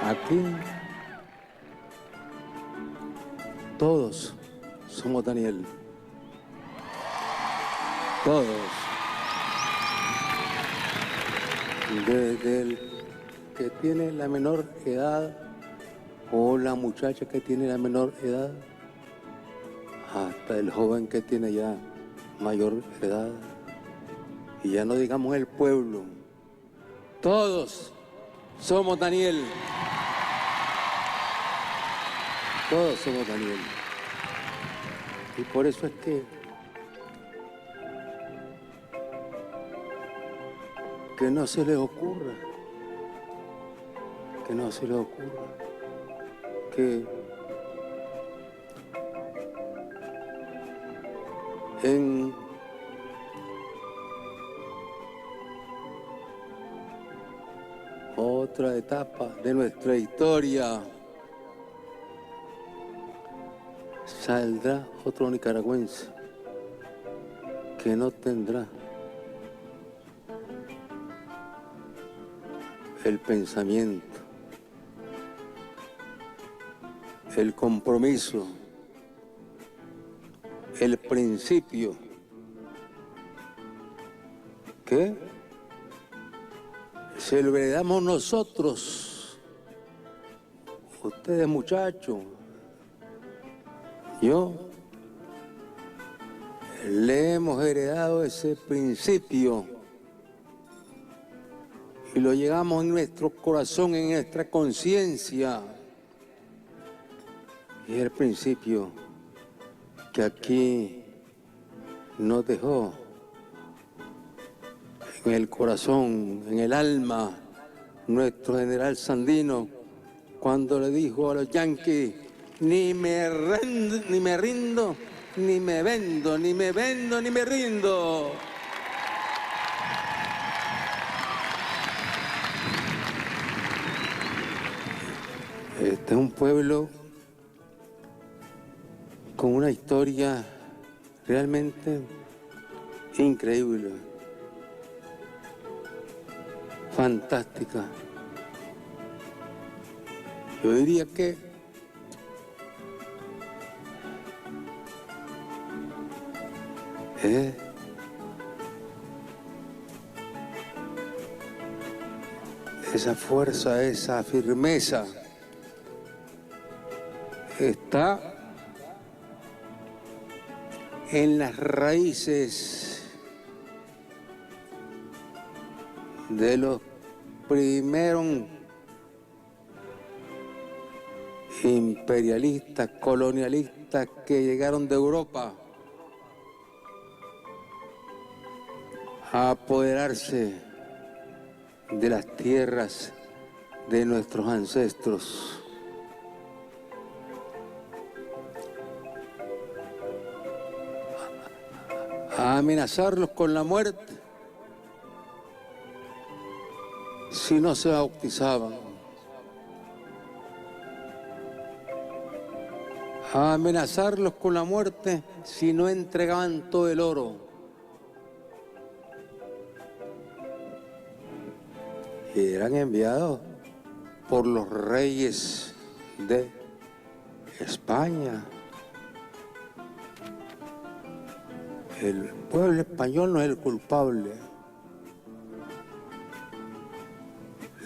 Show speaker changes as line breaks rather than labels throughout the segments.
Aquí todos somos Daniel. Todos. Desde el que tiene la menor edad o la muchacha que tiene la menor edad hasta el joven que tiene ya mayor edad. Y ya no digamos el pueblo. Todos somos Daniel. Todos somos Daniel. Y por eso es que no se les ocurra, que en otra etapa de nuestra historia saldrá otro nicaragüense que no tendrá el pensamiento, el compromiso, el principio que se lo heredamos nosotros, ustedes muchachos, yo, le hemos heredado ese principio y lo llevamos en nuestro corazón, en nuestra conciencia. Y es el principio que aquí nos dejó en el corazón, en el alma, nuestro general Sandino, cuando le dijo a los yanquis: ni me rindo, ni me vendo, ni me vendo, ni me rindo. Este es un pueblo con una historia realmente increíble, fantástica. Yo diría que esa fuerza, esa firmeza está en las raíces de los primeros imperialistas, colonialistas que llegaron de Europa a apoderarse de las tierras de nuestros ancestros. A amenazarlos con la muerte si no se bautizaban, a amenazarlos con la muerte si no entregaban todo el oro. Y eran enviados por los reyes de España. El pueblo español no es el culpable.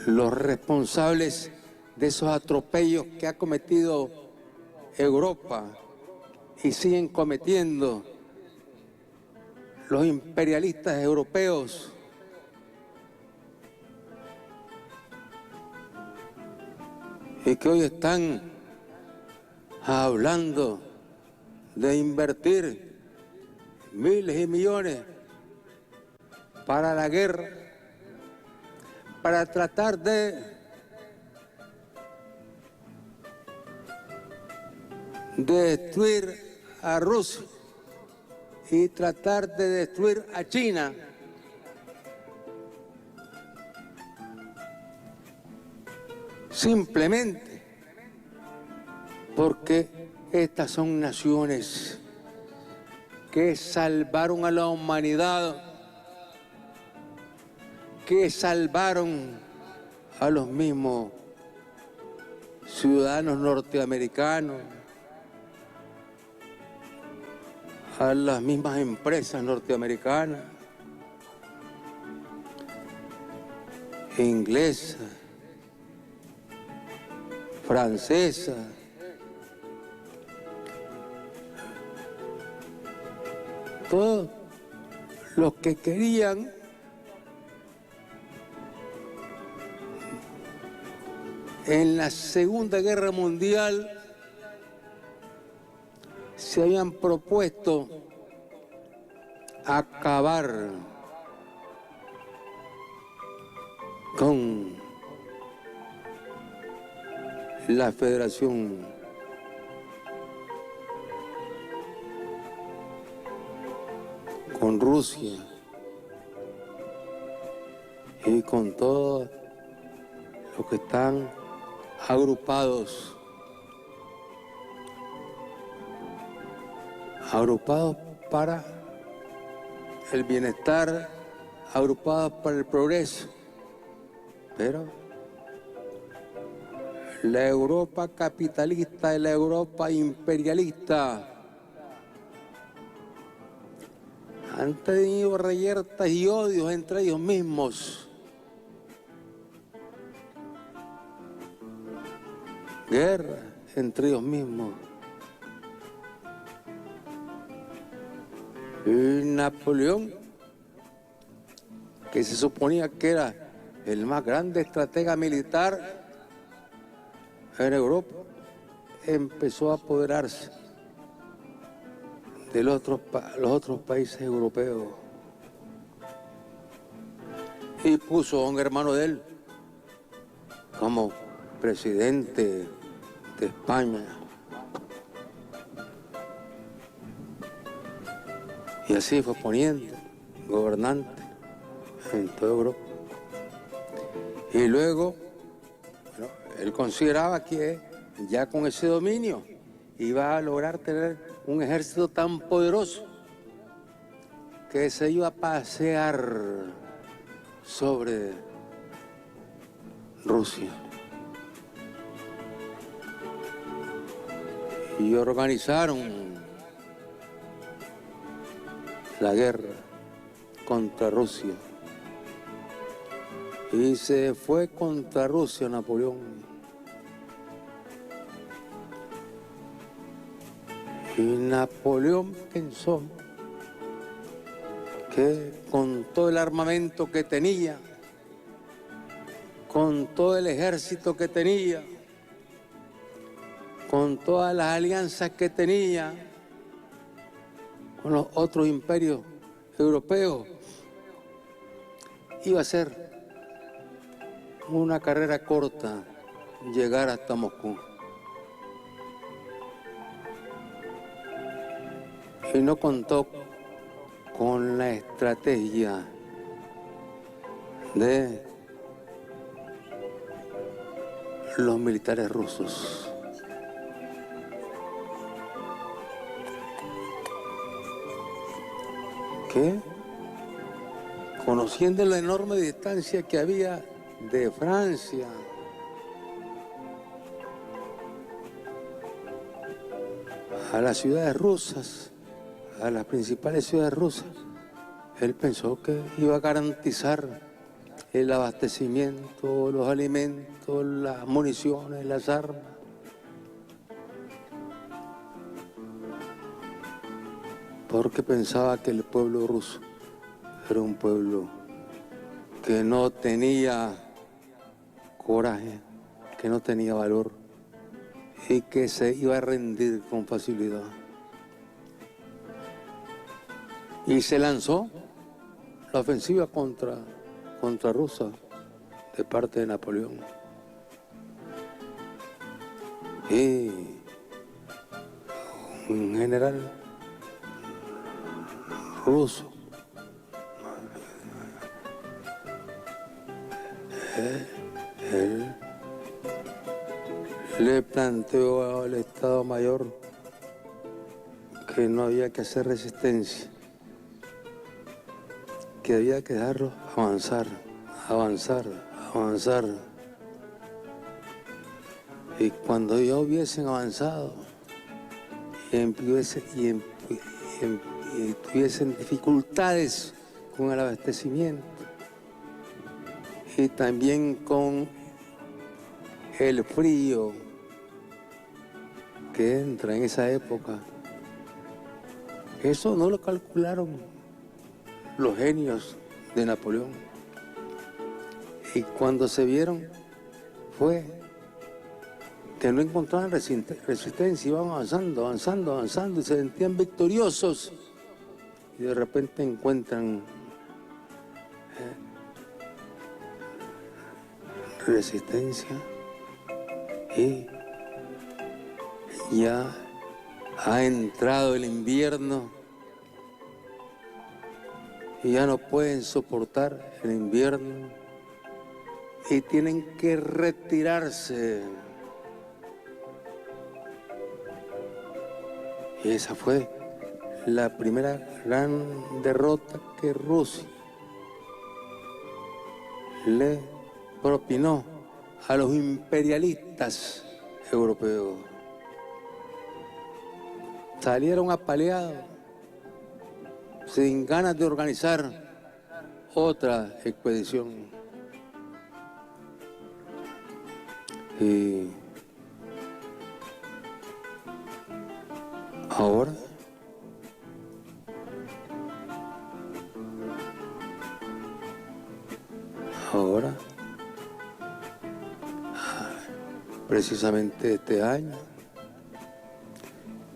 Los responsables de esos atropellos que ha cometido Europa y siguen cometiendo los imperialistas europeos y que hoy están hablando de invertir miles y millones para la guerra, para tratar de destruir a Rusia y tratar de destruir a China. Simplemente porque estas son naciones que salvaron a la humanidad, que salvaron a los mismos ciudadanos norteamericanos, a las mismas empresas norteamericanas, inglesas, francesas, todos los que querían en la Segunda Guerra Mundial se habían propuesto acabar con la Federación con Rusia y con todos los que están agrupados para el bienestar, agrupados para el progreso. Pero la Europa capitalista y la Europa imperialista han tenido reyertas y odios entre ellos mismos. Guerra entre ellos mismos. Y Napoleón, que se suponía que era el más grande estratega militar en Europa, empezó a apoderarse de los otros países europeos y puso a un hermano de él como presidente de España. Y así fue poniendo gobernante en toda Europa. Y luego, bueno, él consideraba que ya con ese dominio iba a lograr tener un ejército tan poderoso que se iba a pasear sobre Rusia. Y organizaron la guerra contra Rusia. Y se fue contra Rusia Napoleón. Y Napoleón pensó que con todo el armamento que tenía, con todo el ejército que tenía, con todas las alianzas que tenía con los otros imperios europeos, iba a ser una carrera corta llegar hasta Moscú. Y no contó con la estrategia de los militares rusos. Que, conociendo la enorme distancia que había de Francia a las ciudades rusas, a las principales ciudades rusas, él pensó que iba a garantizar el abastecimiento, los alimentos, las municiones, las armas. Porque pensaba que el pueblo ruso era un pueblo que no tenía coraje, que no tenía valor y que se iba a rendir con facilidad. Y se lanzó la ofensiva contra Rusia de parte de Napoleón. Y un general ruso él le planteó al Estado Mayor que no había que hacer resistencia, que había que dejarlo avanzar. Y cuando ya hubiesen avanzado y tuviesen dificultades con el abastecimiento y también con el frío que entra en esa época, eso no lo calcularon los genios de Napoleón. Y cuando se vieron fue que no encontraban resistencia, iban avanzando, avanzando, avanzando y se sentían victoriosos. Y de repente encuentran resistencia y ya ha entrado el invierno y ya no pueden soportar el invierno y tienen que retirarse. Y esa fue la primera gran derrota que Rusia le propinó a los imperialistas europeos. Salieron apaleados, sin ganas de organizar otra expedición. Y ahora precisamente este año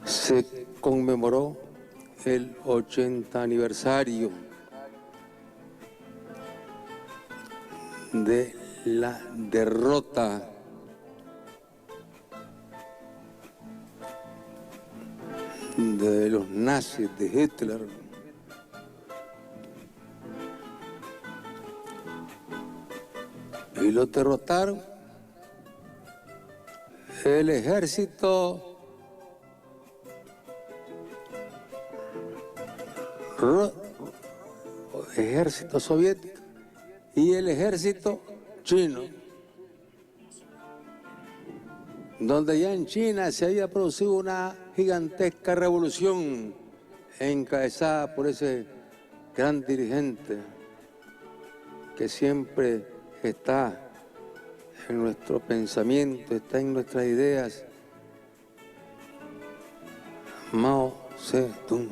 se conmemoró el 80 aniversario de la derrota de los nazis, de Hitler. Y los derrotaron el ejército soviético y el ejército chino, donde ya en China se había producido una gigantesca revolución encabezada por ese gran dirigente que siempre está en nuestro pensamiento, está en nuestras ideas, Mao Zedong.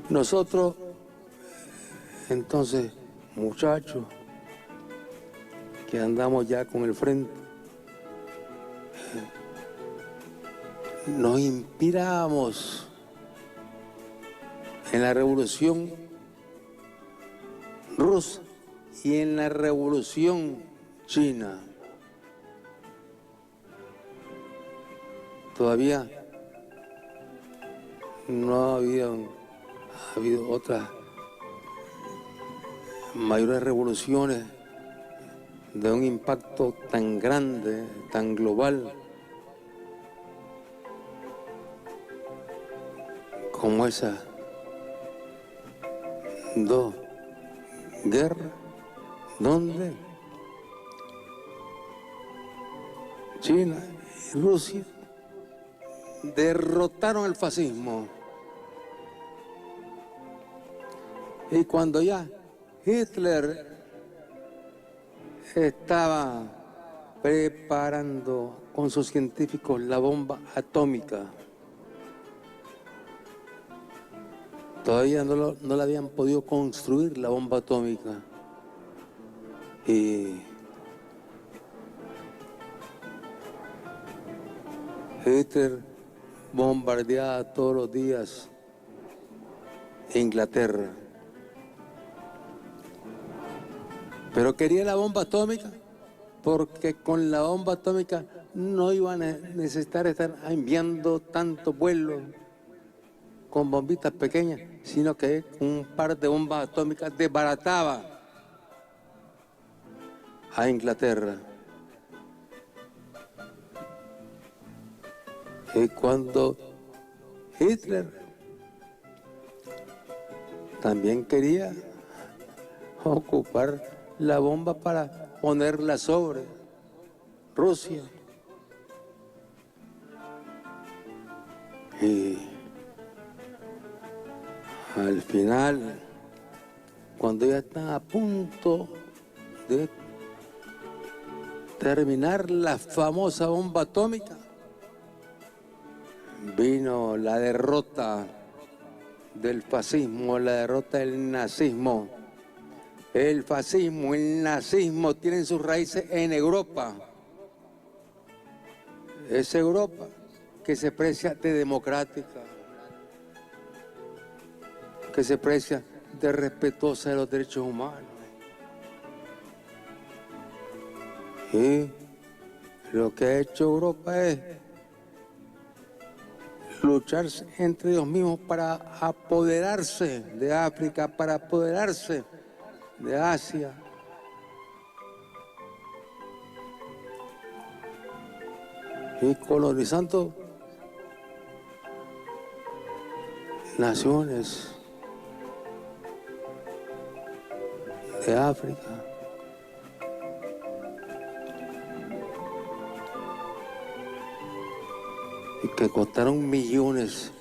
Nosotros, entonces, muchachos, que andamos ya con el frente, nos inspiramos en la revolución rusa y en la revolución china. Todavía no ha habido otras mayores revoluciones de un impacto tan grande, tan global, como esas dos guerras, donde China y Rusia derrotaron el fascismo. Y cuando ya Hitler estaba preparando con sus científicos la bomba atómica, todavía no la habían podido construir la bomba atómica. Y Hitler bombardeaba todos los días Inglaterra. Pero quería la bomba atómica porque con la bomba atómica no iban a necesitar estar enviando tantos vuelos con bombitas pequeñas, sino que un par de bombas atómicas desbarataba a Inglaterra. Y cuando Hitler también quería ocupar la bomba para ponerla sobre Rusia. Y al final, cuando ya están a punto de terminar la famosa bomba atómica, vino la derrota del fascismo, la derrota del nazismo. El fascismo, el nazismo tienen sus raíces en Europa. Es Europa que se precia de democrática, que se precia de respetuosa de los derechos humanos. Y lo que ha hecho Europa es luchar entre ellos mismos para apoderarse de África, para apoderarse de Asia. Y colonizando naciones de África. Y que costaron millones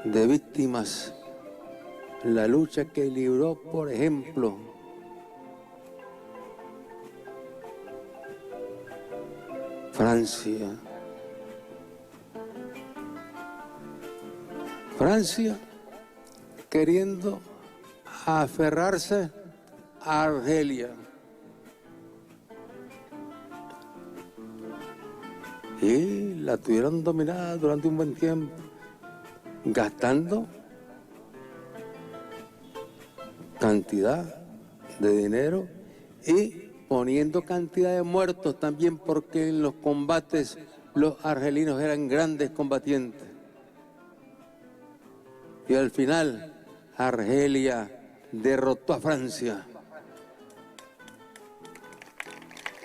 de víctimas la lucha que libró, por ejemplo, Francia. Francia queriendo aferrarse a Argelia. Y la tuvieron dominada durante un buen tiempo, gastando cantidad de dinero y poniendo cantidad de muertos también, porque en los combates los argelinos eran grandes combatientes. Y al final Argelia derrotó a Francia.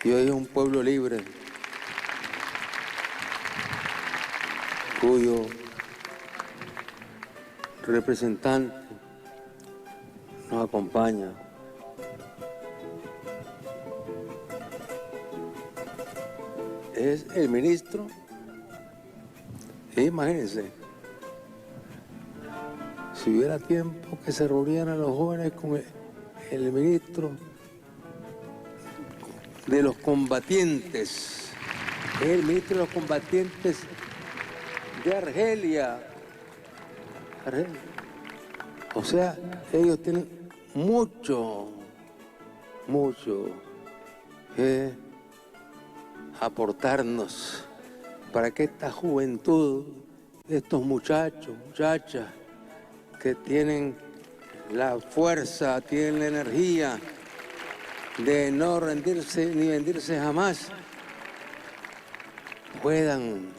Y hoy es un pueblo libre, cuyo representante nos acompaña. Es el ministro. Imagínense, si hubiera tiempo que se reunieran los jóvenes con el ministro de los combatientes, el ministro de los combatientes de Argelia. O sea, ellos tienen mucho que aportarnos para que esta juventud, estos muchachos, muchachas, que tienen la fuerza, tienen la energía de no rendirse ni vendirse jamás, puedan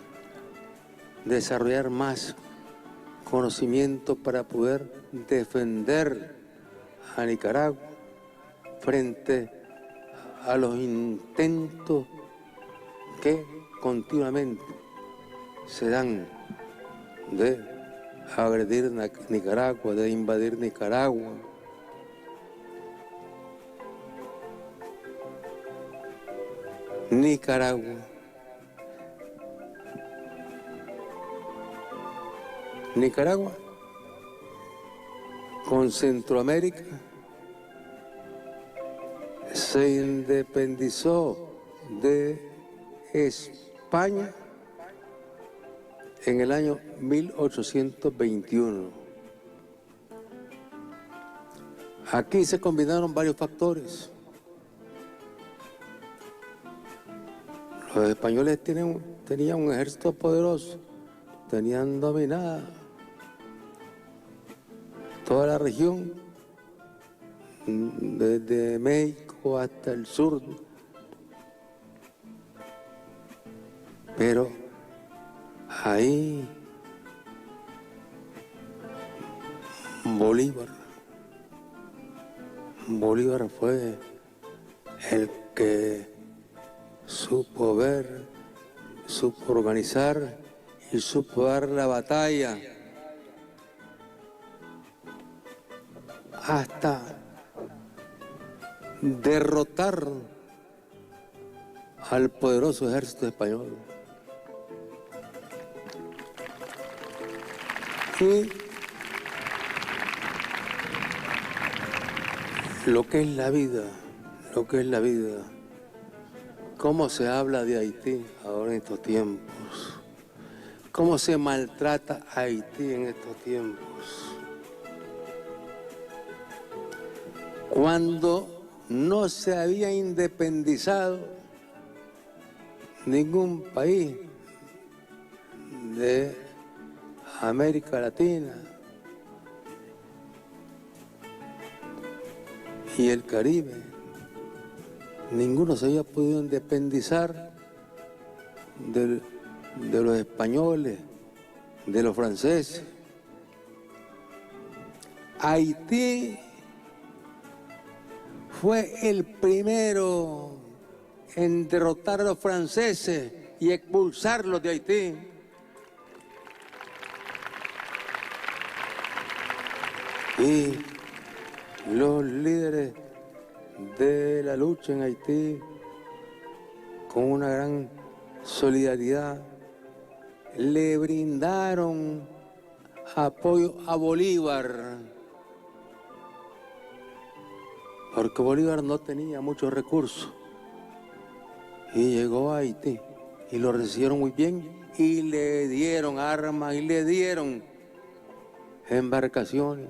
desarrollar más conocimiento para poder defender a Nicaragua frente a los intentos que continuamente se dan de agredir Nicaragua, de invadir Nicaragua. Nicaragua, con Centroamérica, se independizó de España en el año 1821. Aquí se combinaron varios factores. Los españoles tenían un ejército poderoso, tenían dominada toda la región, desde México hasta el sur. Pero ahí Bolívar fue el que supo ver, supo organizar y supo dar la batalla hasta derrotar al poderoso ejército español. Y lo que es la vida, cómo se habla de Haití ahora en estos tiempos, cómo se maltrata a Haití en estos tiempos. Cuando no se había independizado ningún país de América Latina y el Caribe, ninguno se había podido independizar de los españoles, de los franceses. Haití fue el primero en derrotar a los franceses y expulsarlos de Haití. Y los líderes de la lucha en Haití, con una gran solidaridad, le brindaron apoyo a Bolívar, porque Bolívar no tenía muchos recursos, y llegó a Haití, y lo recibieron muy bien, y le dieron armas, y le dieron embarcaciones,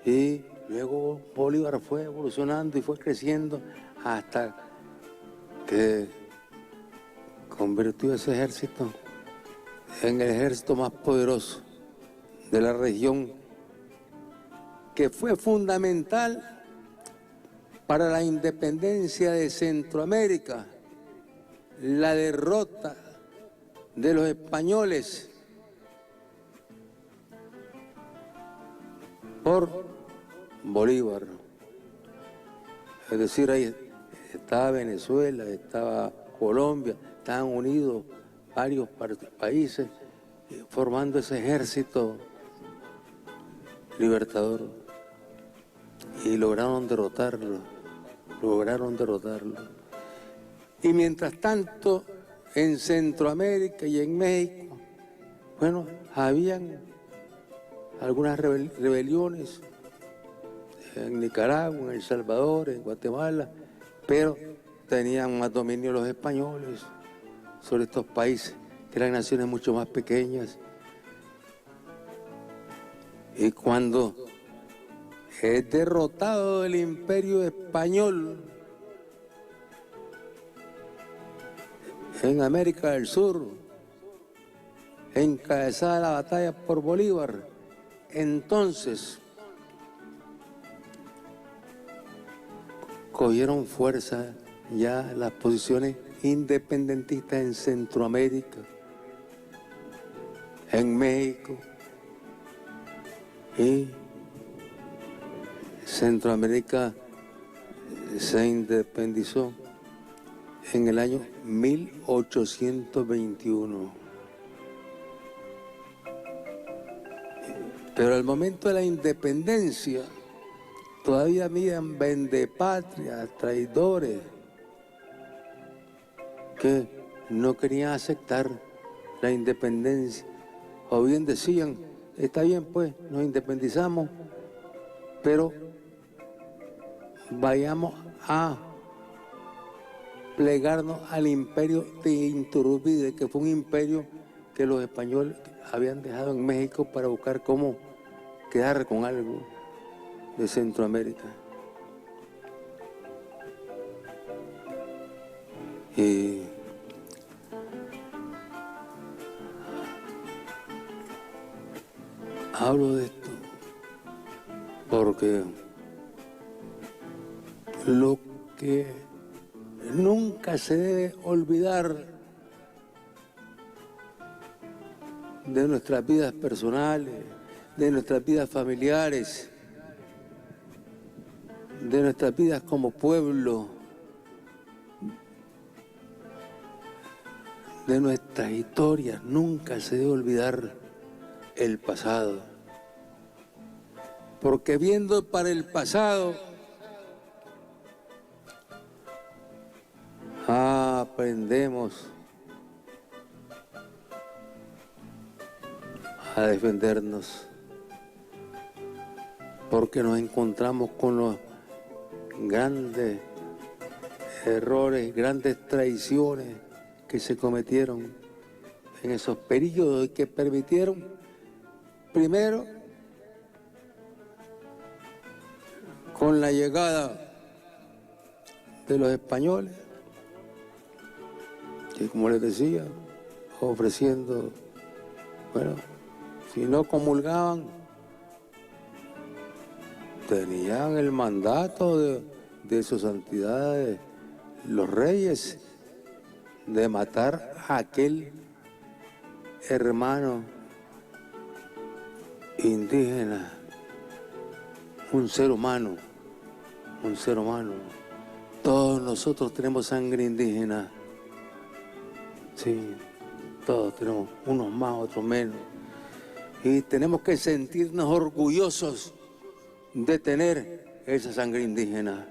y luego Bolívar fue evolucionando y fue creciendo hasta que convirtió ese ejército en el ejército más poderoso de la región, que fue fundamental para la independencia de Centroamérica, la derrota de los españoles por Bolívar. Es decir, ahí estaba Venezuela, estaba Colombia, estaban unidos varios países formando ese ejército libertador, y lograron derrotarlo. Y mientras tanto, en Centroamérica y en México, bueno, habían algunas rebeliones en Nicaragua, en El Salvador, en Guatemala, pero tenían más dominio los españoles sobre estos países, que eran naciones mucho más pequeñas. Y cuando es derrotado el Imperio Español en América del Sur, encabezada la batalla por Bolívar, entonces cogieron fuerza ya las posiciones independentistas en Centroamérica, en México, y Centroamérica se independizó en el año 1821. Pero al momento de la independencia todavía habían vendepatrias, traidores, que no querían aceptar la independencia, o bien decían, está bien pues, nos independizamos, pero vayamos a plegarnos al imperio de Iturbide, que fue un imperio que los españoles habían dejado en México para buscar cómo quedar con algo de Centroamérica. Y hablo de esto porque lo que nunca se debe olvidar de nuestras vidas personales, de nuestras vidas familiares, de nuestras vidas como pueblo, de nuestras historias, nunca se debe olvidar el pasado. Porque viendo para el pasado, aprendemos a defendernos, porque nos encontramos con los grandes errores, grandes traiciones que se cometieron en esos periodos y que permitieron, primero, con la llegada de los españoles, que como les decía, ofreciendo, bueno, si no comulgaban, tenían el mandato de sus santidades, los reyes, de matar a aquel hermano indígena, un ser humano. Todos nosotros tenemos sangre indígena. Sí, todos tenemos, unos más, otros menos. Y tenemos que sentirnos orgullosos de tener esa sangre indígena.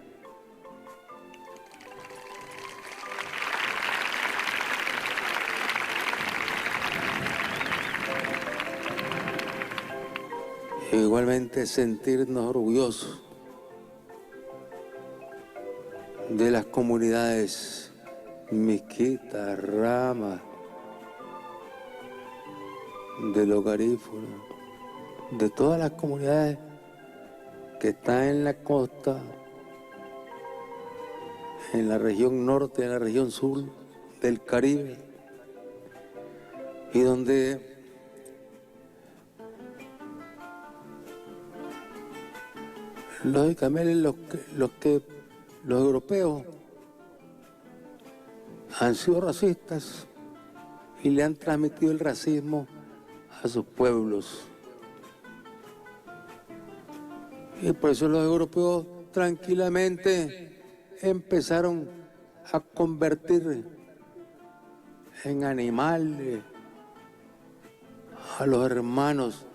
Igualmente sentirnos orgullosos de las comunidades Miskita, Rama, de los garífunas, de todas las comunidades que están en la costa, en la región norte, en la región sur del Caribe, y donde lógicamente los europeos han sido racistas y le han transmitido el racismo a sus pueblos. Y por eso los europeos tranquilamente empezaron a convertir en animales a los hermanos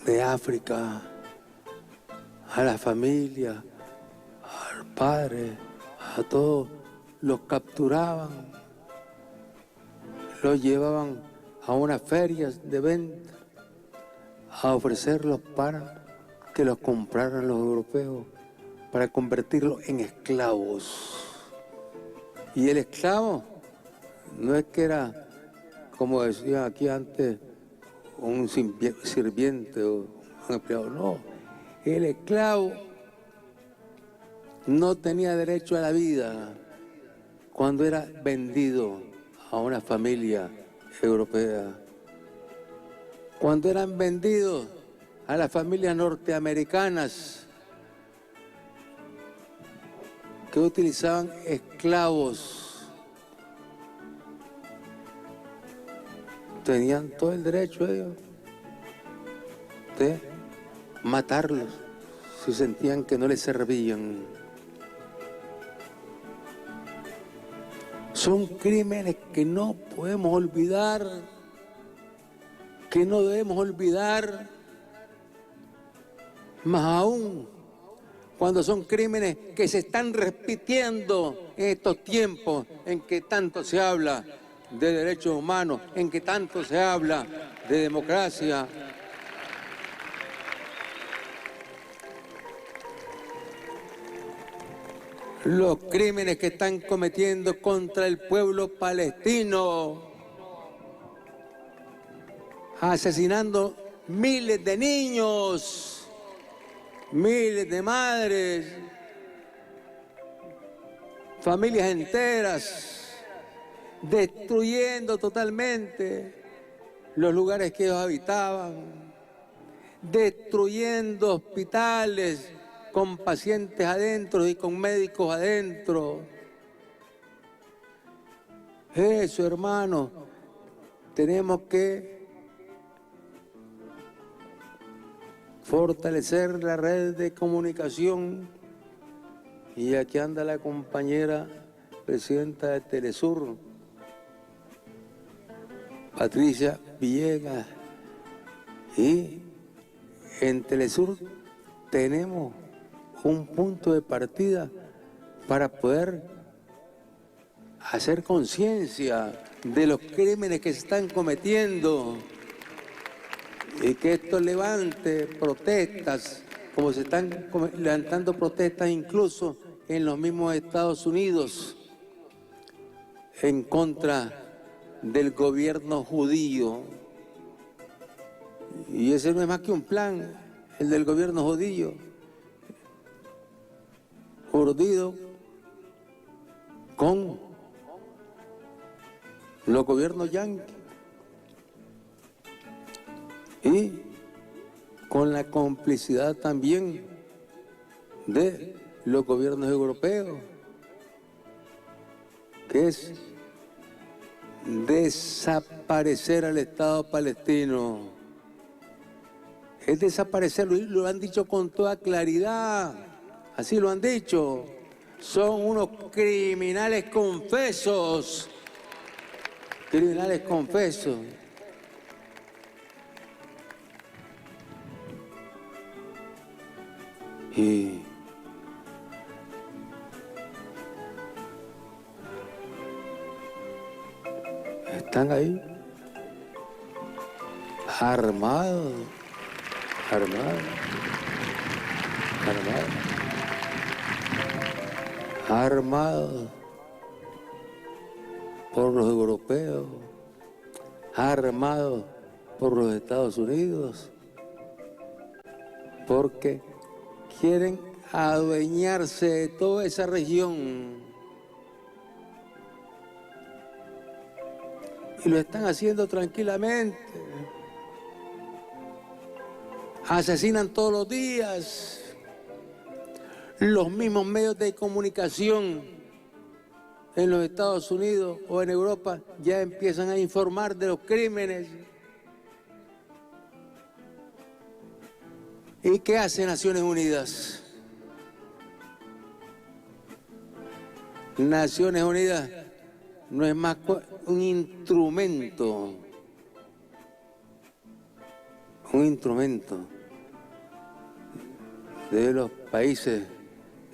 de África, a la familia, al padre, a todos. Los capturaban, los llevaban a unas ferias de venta a ofrecerlos para que los compraran los europeos, para convertirlos en esclavos. Y el esclavo no es que era, como decían aquí antes, un sirviente o un empleado, no. El esclavo no tenía derecho a la vida cuando era vendido a una familia europea. Cuando eran vendidos a las familias norteamericanas que utilizaban esclavos, tenían todo el derecho ellos de matarlos si sentían que no les servían. Son crímenes que no podemos olvidar, que no debemos olvidar, más aún cuando son crímenes que se están repitiendo en estos tiempos en que tanto se habla de derechos humanos, en que tanto se habla de democracia. Los crímenes que están cometiendo contra el pueblo palestino, asesinando miles de niños, miles de madres, familias enteras, destruyendo totalmente los lugares que ellos habitaban, destruyendo hospitales con pacientes adentro y con médicos adentro. Eso, hermano, tenemos que fortalecer la red de comunicación. Y aquí anda la compañera presidenta de Telesur, Patricia Villegas. Y en Telesur tenemos un punto de partida para poder hacer conciencia de los crímenes que se están cometiendo y que esto levante protestas, como se están levantando protestas incluso en los mismos Estados Unidos en contra del gobierno judío. Y ese no es más que un plan, el del gobierno judío, urdido con los gobiernos yanquis y con la complicidad también de los gobiernos europeos, que es desaparecer al Estado palestino. Es desaparecerlo, y lo han dicho con toda claridad, así lo han dicho. Son unos criminales confesos, criminales confesos. Y están ahí, armados, armados, armados, armados por los europeos, armados por los Estados Unidos, porque quieren adueñarse de toda esa región. Y lo están haciendo tranquilamente. Asesinan todos los días. Los mismos medios de comunicación en los Estados Unidos o en Europa ya empiezan a informar de los crímenes. ¿Y qué hace Naciones Unidas? Naciones Unidas no es más un instrumento de los países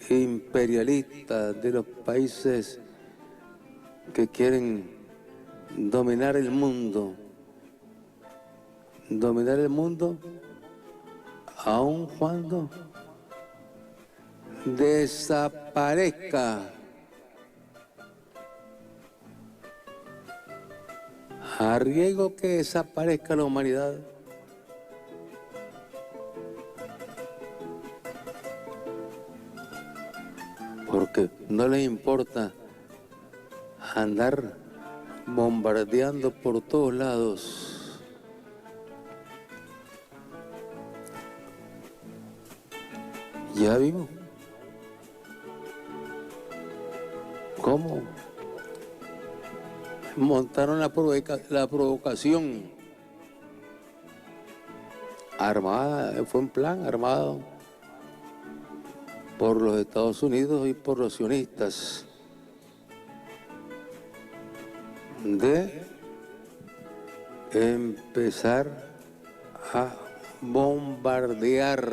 imperialistas, de los países que quieren dominar el mundo aun cuando desaparezca, a riesgo que desaparezca la humanidad. Porque no les importa andar bombardeando por todos lados. Ya vimos cómo montaron la provocación armada, fue un plan armado por los Estados Unidos y por los sionistas de empezar a bombardear.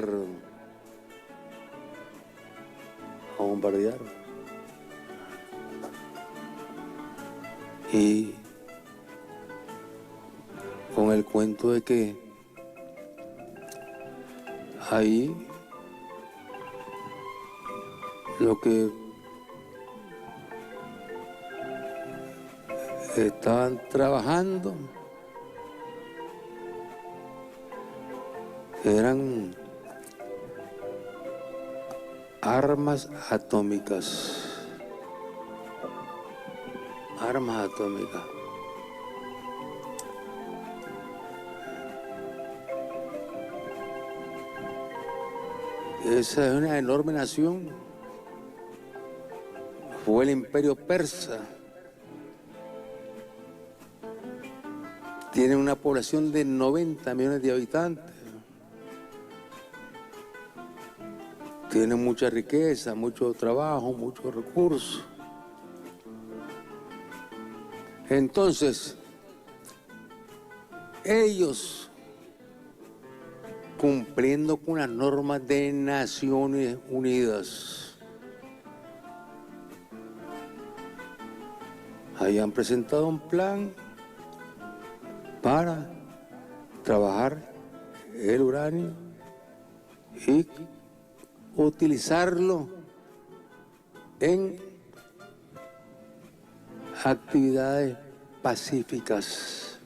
Y con el cuento de que ahí lo que estaban trabajando eran armas atómicas. Armas atómicas. Esa es una enorme nación. Fue el imperio persa. Tiene una población de 90 millones de habitantes. Tiene mucha riqueza, mucho trabajo, muchos recursos. Entonces, ellos, cumpliendo con las normas de Naciones Unidas, habían presentado un plan para trabajar el uranio y utilizarlo en actividades pacíficas.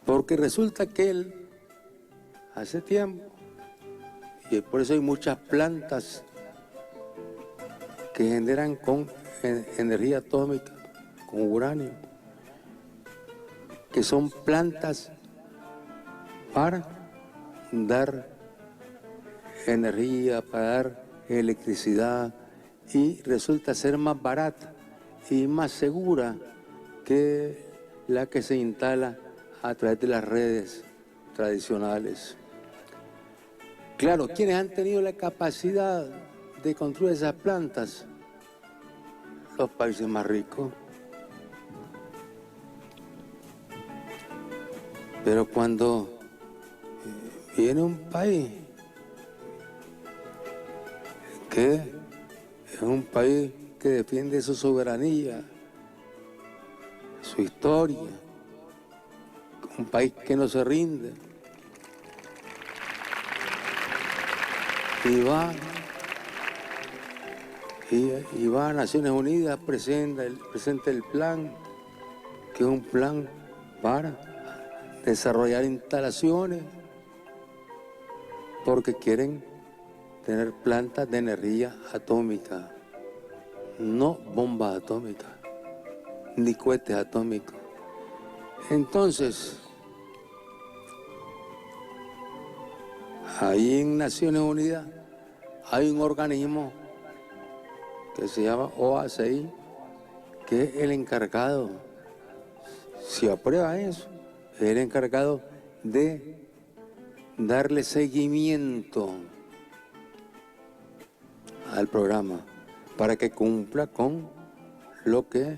Porque resulta que él, hace tiempo, y por eso hay muchas plantas que generan con energía atómica, con uranio, que son plantas para dar energía, para dar electricidad, y resulta ser más barata y más segura que la que se instala a través de las redes tradicionales. Claro, ¿quiénes han tenido la capacidad de construir esas plantas? Los países más ricos. Pero cuando viene un país que es un país que defiende su soberanía, su historia, un país que no se rinde, y va a Naciones Unidas, presenta el plan, que es un plan para desarrollar instalaciones, porque quieren tener plantas de energía atómica, no bombas atómicas, ni cohetes atómicos. Entonces, ahí en Naciones Unidas hay un organismo que se llama OACI, que es el encargado, si aprueba eso, es el encargado de darle seguimiento al programa para que cumpla con lo que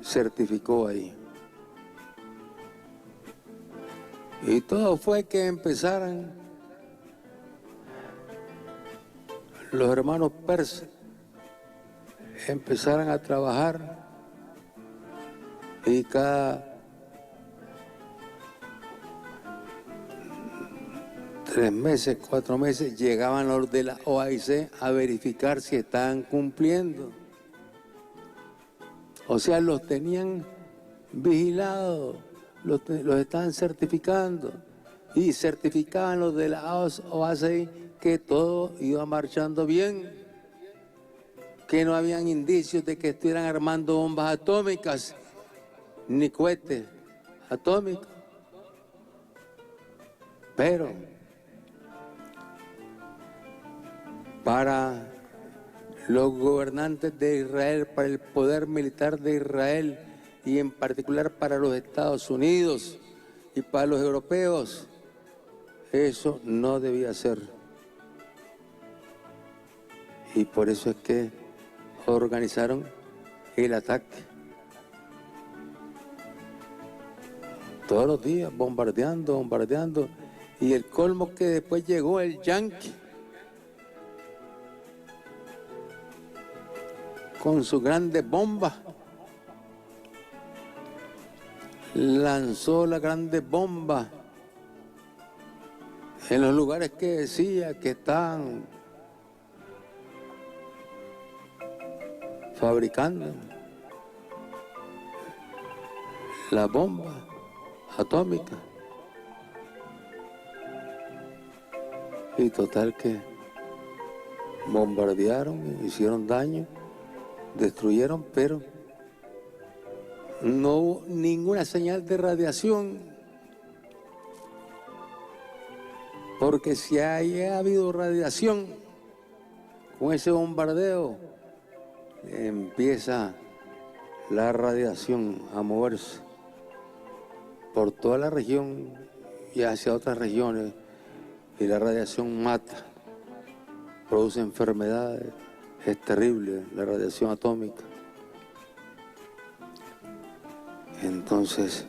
certificó ahí. Y todo fue que empezaran los hermanos persas, empezaran a trabajar, y cada 3 meses, 4 meses, llegaban los de la OAIC a verificar si estaban cumpliendo. O sea, los tenían vigilados, los estaban certificando, y certificaban los de la OACI que todo iba marchando bien, que no habían indicios de que estuvieran armando bombas atómicas ni cohetes atómicos. Pero para los gobernantes de Israel, para el poder militar de Israel, y en particular para los Estados Unidos y para los europeos, eso no debía ser. Y por eso es que organizaron el ataque. Todos los días bombardeando. Y el colmo, que después llegó el yanqui con sus grandes bombas. Lanzó las grandes bombas en los lugares que decía que están fabricando las bombas atómicas. Y total que bombardearon, hicieron daño, destruyeron, pero no hubo ninguna señal de radiación, porque si haya habido radiación con ese bombardeo, empieza la radiación a moverse por toda la región y hacia otras regiones, y la radiación mata, produce enfermedades, es terrible la radiación atómica. Entonces,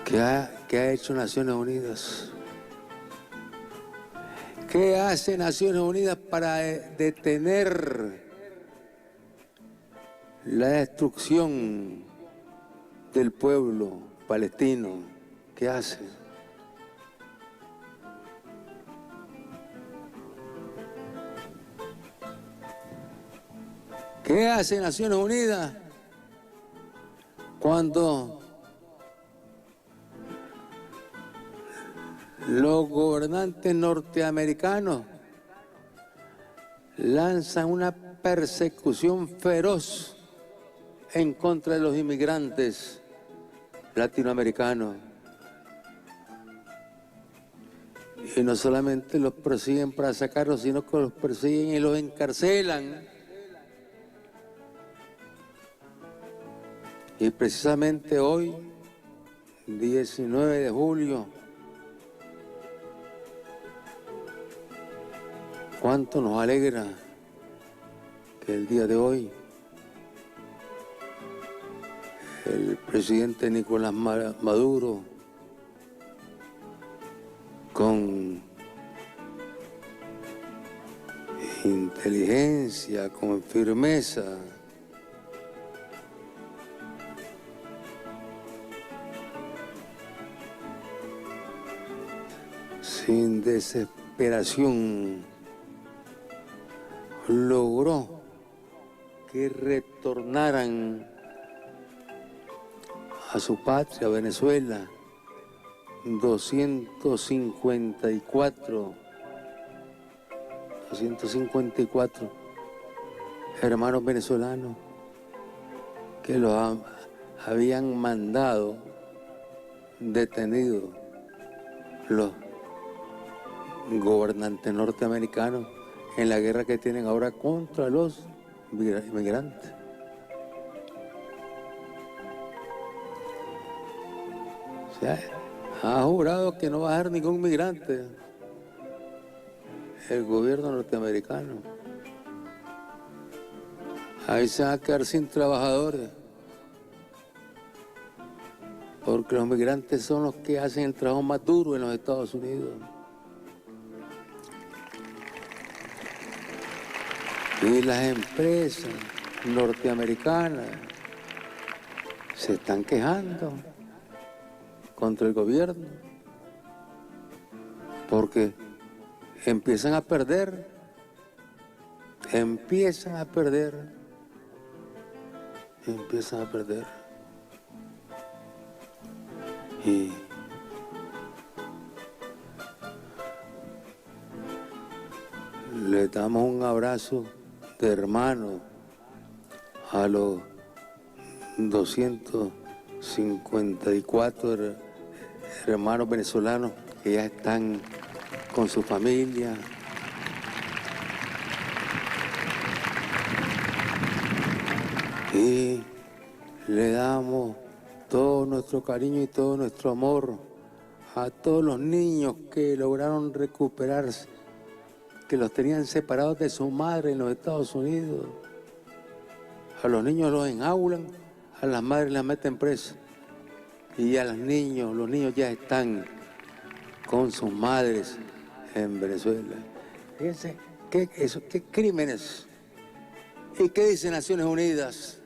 ¿qué ha hecho Naciones Unidas? ¿Qué hace Naciones Unidas para detener la destrucción del pueblo palestino? ¿Qué hace? ¿Qué hace Naciones Unidas cuando los gobernantes norteamericanos lanzan una persecución feroz en contra de los inmigrantes latinoamericanos? Y no solamente los persiguen para sacarlos, sino que los persiguen y los encarcelan. Y precisamente hoy, 19 de julio, cuánto nos alegra que el día de hoy el presidente Nicolás Maduro, con inteligencia, con firmeza, sin desesperación, logró que retornaran a su patria, Venezuela, 254 hermanos venezolanos que los habían mandado detenidos los gobernantes norteamericanos en la guerra que tienen ahora contra los inmigrantes. O sea, ha jurado que no va a dejar ningún migrante el gobierno norteamericano. Ahí se van a quedar sin trabajadores, porque los migrantes son los que hacen el trabajo más duro en los Estados Unidos. Y las empresas norteamericanas se están quejando contra el gobierno porque empiezan a perder. Y le damos un abrazo de hermano a los 254 hermanos venezolanos que ya están con su familia. Y le damos todo nuestro cariño y todo nuestro amor a todos los niños que lograron recuperarse, que los tenían separados de su madre en los Estados Unidos. A los niños los enjaulan, a las madres las meten presas. Y a los niños ya están con sus madres en Venezuela. Fíjense, ¿qué crímenes? ¿Y qué dice Naciones Unidas?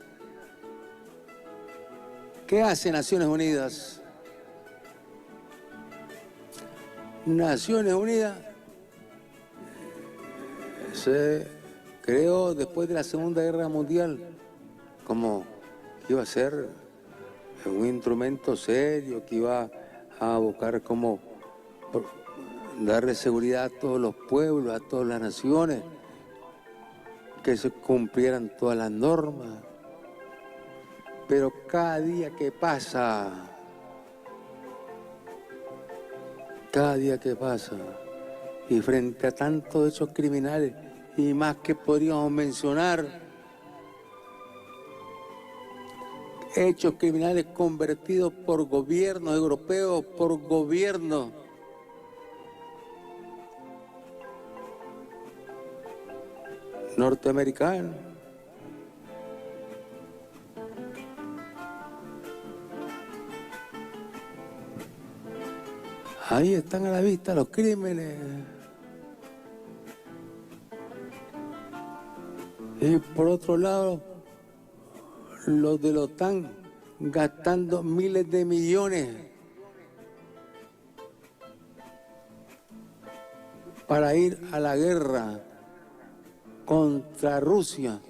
¿Qué hace Naciones Unidas? Naciones Unidas se creó después de la Segunda Guerra Mundial como que iba a ser un instrumento serio, que iba a buscar cómo darle seguridad a todos los pueblos, a todas las naciones, que se cumplieran todas las normas. Pero cada día que pasa, y frente a tantos hechos criminales y más que podríamos mencionar, hechos criminales convertidos por gobiernos europeos, por gobiernos norteamericanos. Ahí están a la vista los crímenes. Y por otro lado, los de la OTAN gastando miles de millones para ir a la guerra contra Rusia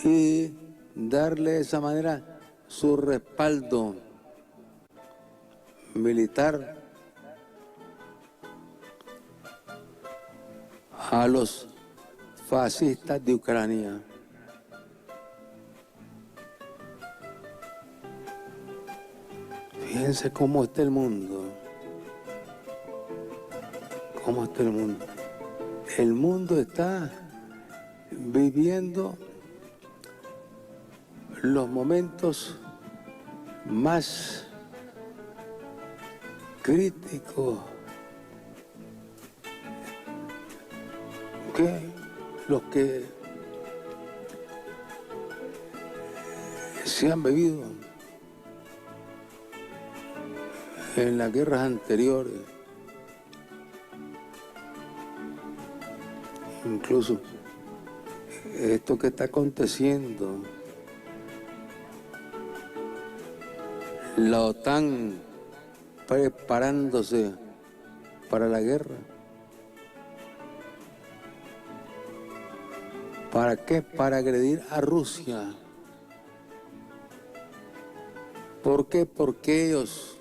y darle de esa manera su respaldo militar a los fascistas de Ucrania. Fíjense cómo está el mundo. ¿Cómo está el mundo? El mundo está viviendo los momentos más críticos que los que se han vivido en las guerras anteriores. Incluso esto que está aconteciendo, la OTAN preparándose para la guerra. ¿Para qué? Para agredir a Rusia. ¿Por qué? Porque ellos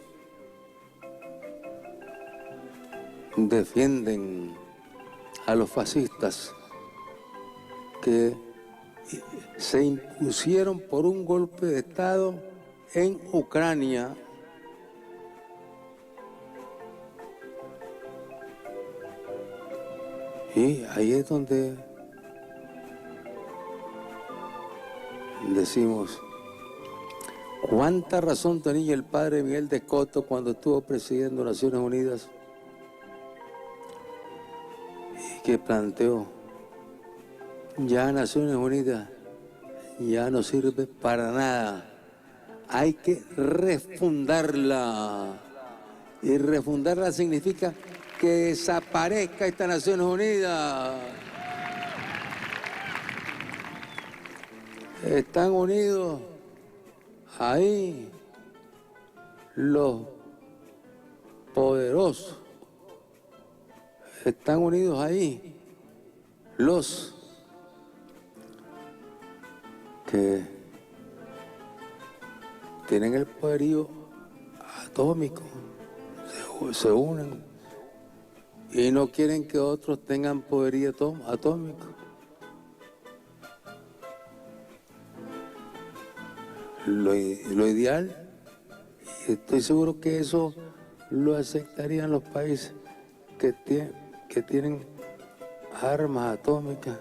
defienden a los fascistas que se impusieron por un golpe de Estado en Ucrania. Y ahí es donde decimos, ¿cuánta razón tenía el padre Miguel de Coto cuando estuvo presidiendo Naciones Unidas? Y que planteó, ya Naciones Unidas ya no sirve para nada. Hay que refundarla. Y refundarla significa que desaparezca esta Naciones Unidas. Están unidos ahí los poderosos. Están unidos ahí los que tienen el poderío atómico, se unen y no quieren que otros tengan poderío atómico. Lo ideal, y estoy seguro que eso lo aceptarían los países que tienen armas atómicas.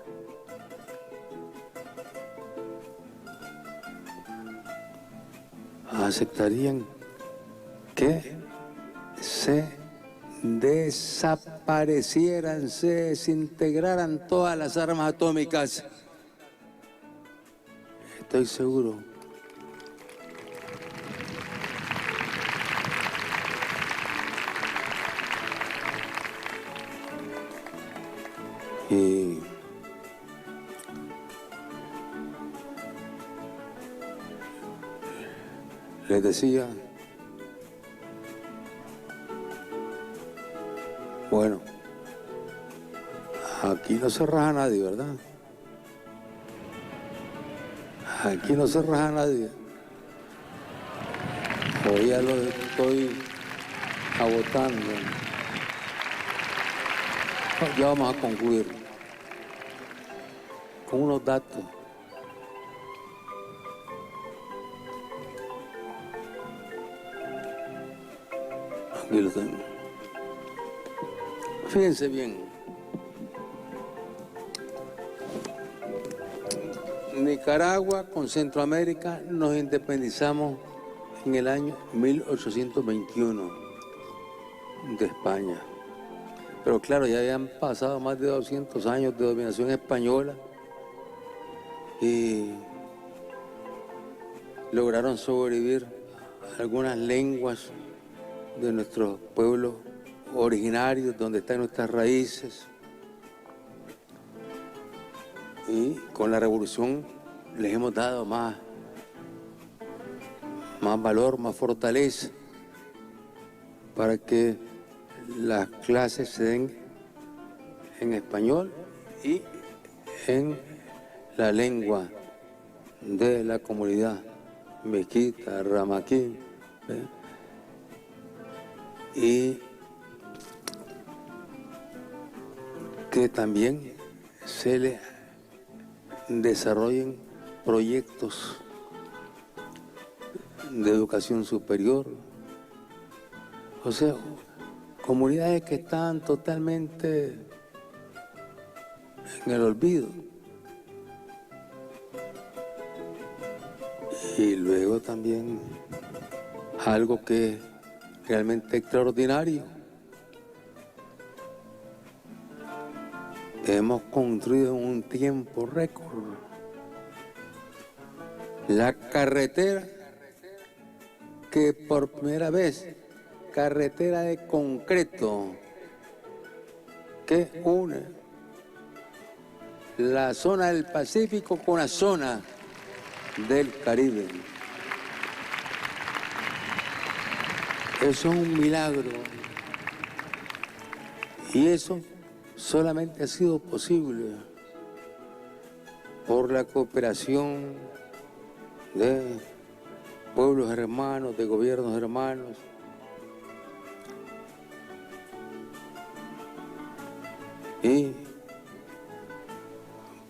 Aceptarían que se desaparecieran, se desintegraran todas las armas atómicas. Estoy seguro. Y les decía, bueno, aquí no se raja nadie, ¿verdad? Aquí no se raja nadie. Hoy ya lo estoy agotando. Ya vamos a concluir con unos datos. Aquí lo tengo. Fíjense bien. Nicaragua con Centroamérica nos independizamos en el año 1821 de España. Pero claro, ya habían pasado más de 200 años de dominación española y lograron sobrevivir algunas lenguas de nuestros pueblos originarios, donde están nuestras raíces. Y con la revolución les hemos dado más valor, más fortaleza, para que las clases se den en español y en la lengua de la comunidad mequita, ramaquí, y que también se le desarrollen proyectos de educación superior. O sea, comunidades que están totalmente en el olvido. Y luego también algo que es realmente extraordinario. Hemos construido en un tiempo récord la carretera que por primera vez, carretera de concreto que une la zona del Pacífico con la zona del Caribe. Eso es un milagro. Y eso solamente ha sido posible por la cooperación de pueblos hermanos, de gobiernos hermanos. Y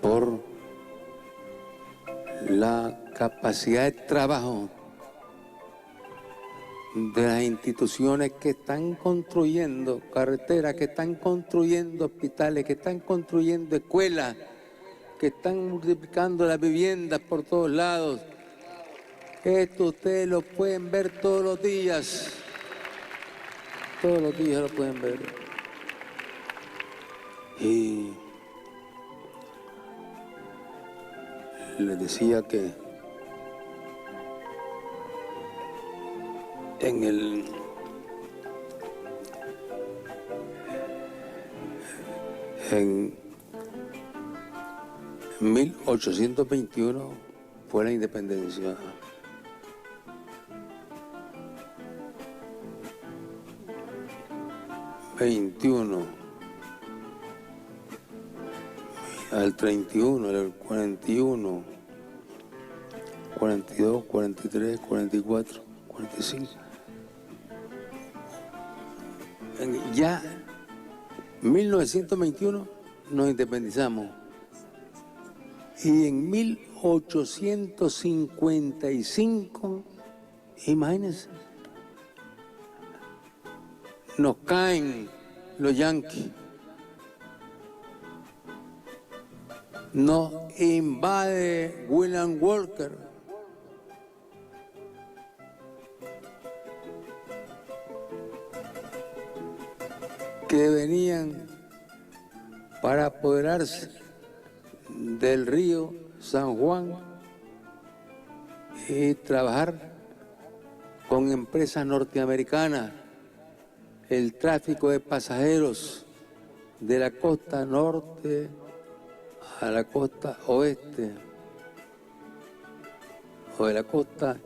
por la capacidad de trabajo de las instituciones que están construyendo carreteras, que están construyendo hospitales, que están construyendo escuelas, que están multiplicando las viviendas por todos lados. Esto ustedes lo pueden ver todos los días lo pueden ver. Y les decía que en 1821 fue la independencia. Al 31, al 41, 42, 43, 44, 45. Ya en 1921 nos independizamos y en 1855, imagínense, nos caen los yanquis, nos invade William Walker, que venían para apoderarse del río San Juan y trabajar con empresas norteamericanas el tráfico de pasajeros de la costa norte a la costa oeste, o de la costa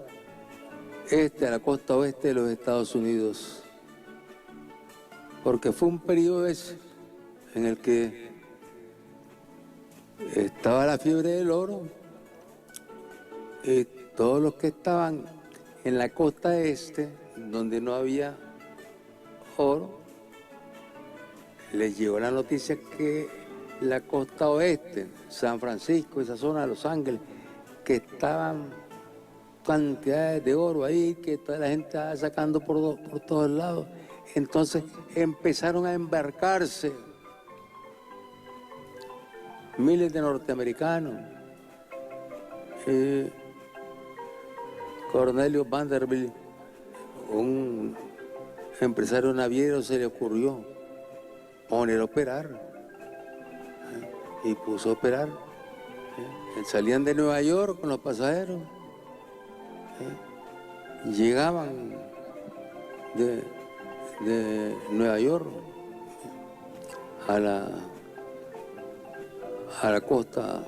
este a la costa oeste de los Estados Unidos. Porque fue un periodo ese en el que estaba la fiebre del oro y todos los que estaban en la costa este, donde no había oro, les llegó la noticia que la costa oeste, San Francisco, esa zona de Los Ángeles, que estaban cantidades de oro ahí, que toda la gente estaba sacando por todos lados. Entonces empezaron a embarcarse miles de norteamericanos. Cornelio Vanderbilt, un empresario naviero, se le ocurrió poner a operar, y puso a operar. Salían de Nueva York con los pasajeros, llegaban de Nueva York a la costa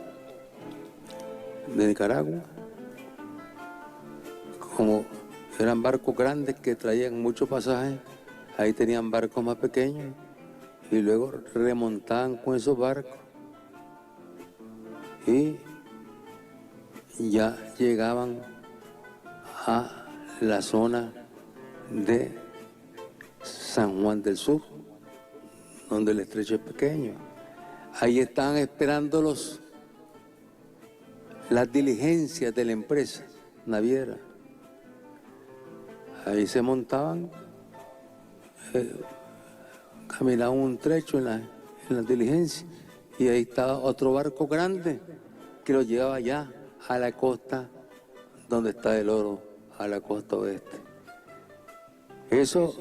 de Nicaragua, como eran barcos grandes que traían muchos pasajes, ahí tenían barcos más pequeños y luego remontaban con esos barcos y ya llegaban a la zona de San Juan del Sur, donde el estrecho es pequeño. Ahí estaban esperando las diligencias de la empresa naviera. Ahí se montaban, caminaban un trecho en las diligencias y ahí estaba otro barco grande que lo llevaba ya a la costa donde está el oro, a la costa oeste. Eso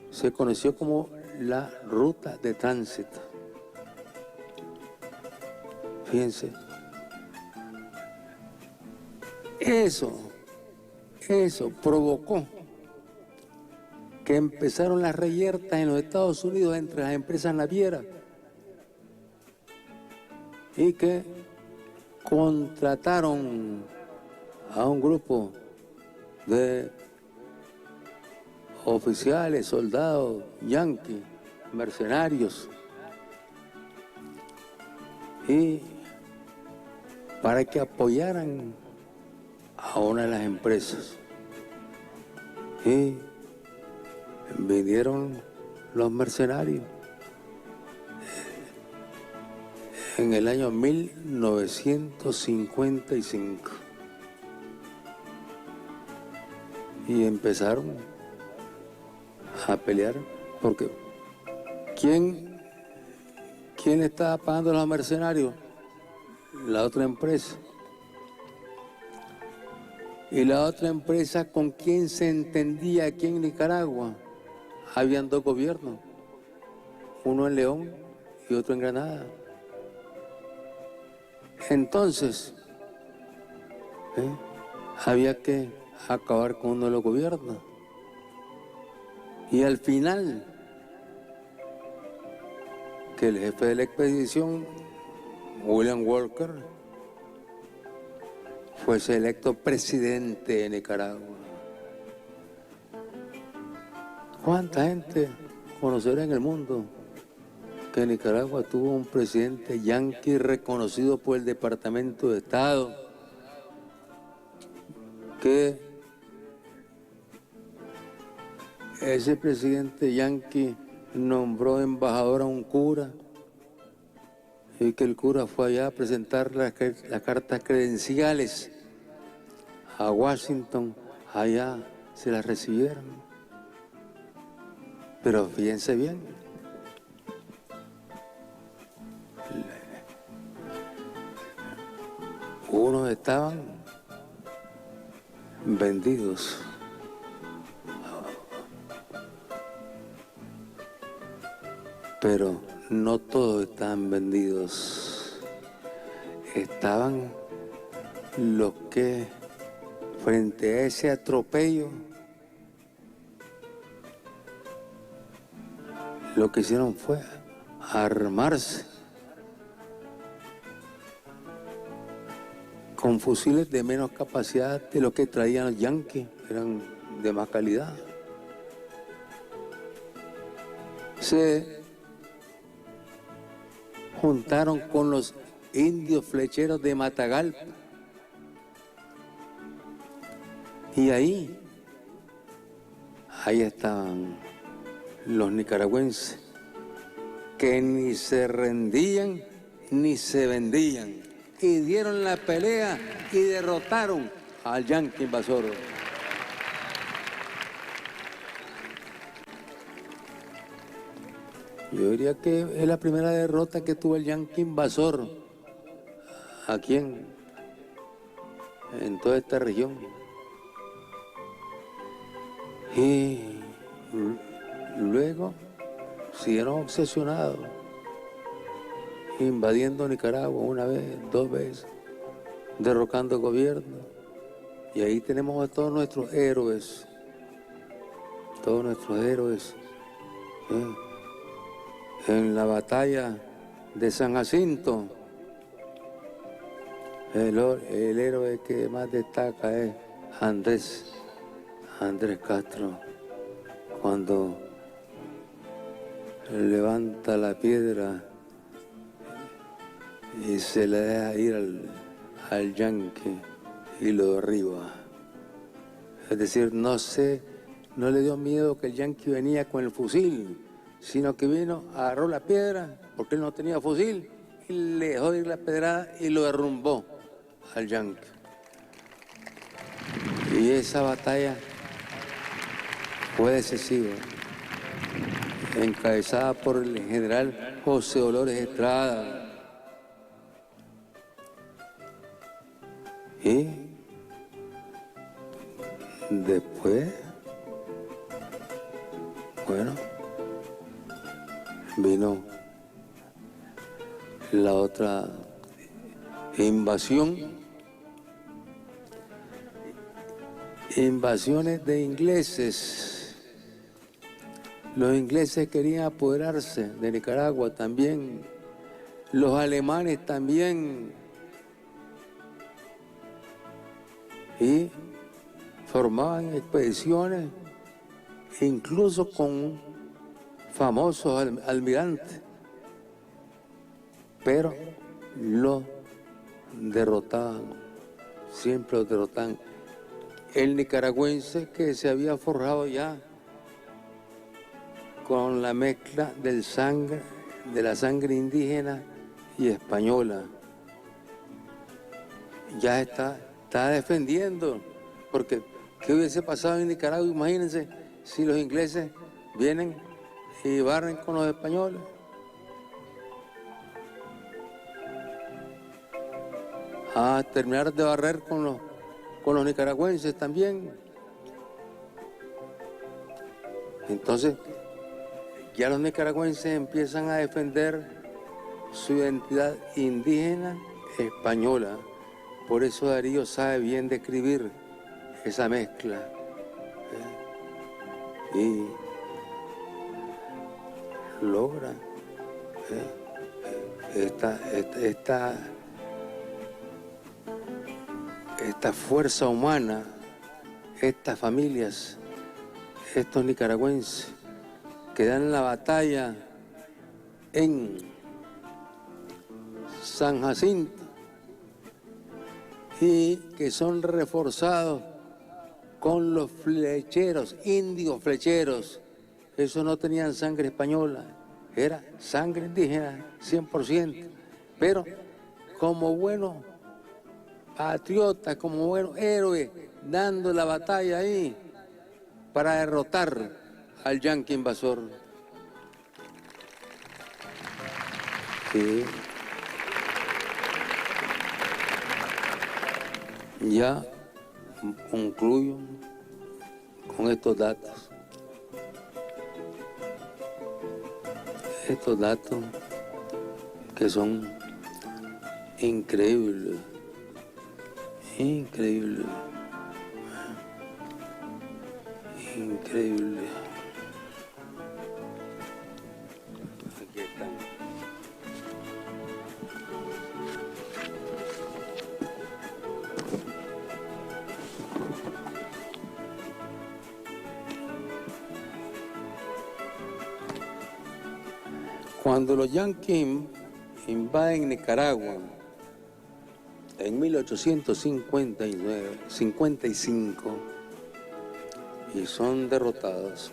se conoció como la ruta de tránsito. Fíjense, eso provocó que empezaron las reyertas en los Estados Unidos entre las empresas navieras y que contrataron a un grupo de oficiales, soldados, yanquis, mercenarios, y para que apoyaran a una de las empresas. Y vinieron los mercenarios en el año 1955 y empezaron a pelear porque ¿quién le estaba pagando a los mercenarios? La otra empresa. Y la otra empresa, ¿con quién se entendía aquí en Nicaragua? Habían dos gobiernos, uno en León y otro en Granada. Entonces, había que acabar con uno de los gobiernos. Y al final, que el jefe de la expedición, William Walker, fue electo presidente de Nicaragua. ¿Cuánta gente conocerá en el mundo que Nicaragua tuvo un presidente yanqui reconocido por el Departamento de Estado, que ese presidente yanqui nombró embajador a un cura y que el cura fue allá a presentar las cartas credenciales a Washington, allá se las recibieron? Pero fíjense bien, unos estaban vendidos, pero no todos estaban vendidos. Estaban los que, frente a ese atropello, lo que hicieron fue armarse con fusiles de menos capacidad de lo que traían los yanquis, eran de más calidad. Se juntaron con los indios flecheros de Matagalpa y ahí estaban los nicaragüenses que ni se rendían ni se vendían y dieron la pelea y derrotaron al yanqui invasor. Yo diría que es la primera derrota que tuvo el yanqui invasor aquí en toda esta región. Y luego siguieron obsesionados, invadiendo Nicaragua una vez, dos veces, derrocando gobierno. Y ahí tenemos a todos nuestros héroes, en la batalla de San Jacinto, El héroe que más destaca es Andrés Castro, cuando levanta la piedra y se le deja ir al yanqui y lo derriba. Es decir, no le dio miedo que el yanqui venía con el fusil, sino que vino, agarró la piedra, porque él no tenía fusil, y le dejó ir la pedrada y lo derrumbó al yanqui. Y esa batalla fue decisiva, encabezada por el general José Dolores Estrada. Y después, bueno, vino la otra invasiones de ingleses. Los ingleses querían apoderarse de Nicaragua también, los alemanes también, y formaban expediciones, incluso con famosos almirantes, pero los derrotaban, siempre los derrotaban. El nicaragüense que se había forjado ya con la mezcla de la sangre indígena y española, ya está defendiendo, porque ¿qué hubiese pasado en Nicaragua? Imagínense si los ingleses vienen y barren con los españoles. A terminar de barrer con los nicaragüenses también. Entonces, ya los nicaragüenses empiezan a defender su identidad indígena española. Por eso Darío sabe bien describir esa mezcla. Y logra esta fuerza humana, estas familias, estos nicaragüenses que dan la batalla en San Jacinto y que son reforzados con los flecheros, indios flecheros. Esos no tenían sangre española, era sangre indígena 100%, pero como buenos patriotas, como buenos héroes, dando la batalla ahí para derrotar al yanqui invasor. Sí. Ya concluyo con estos datos. Estos datos que son increíbles. Increíble. Increíble. Aquí están. Cuando los yanquis invaden Nicaragua en 1855 y son derrotados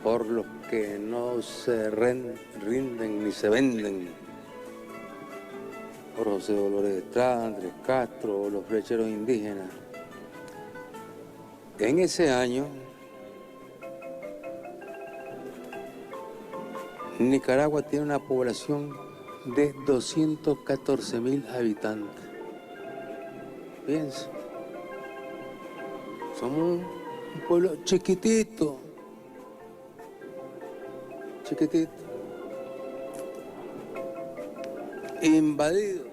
por los que no se rinden ni se venden, por José Dolores Estrada, Andrés Castro, los flecheros indígenas. En ese año, Nicaragua tiene una población de 214.000 habitantes. Piensa, somos un pueblo chiquitito, invadido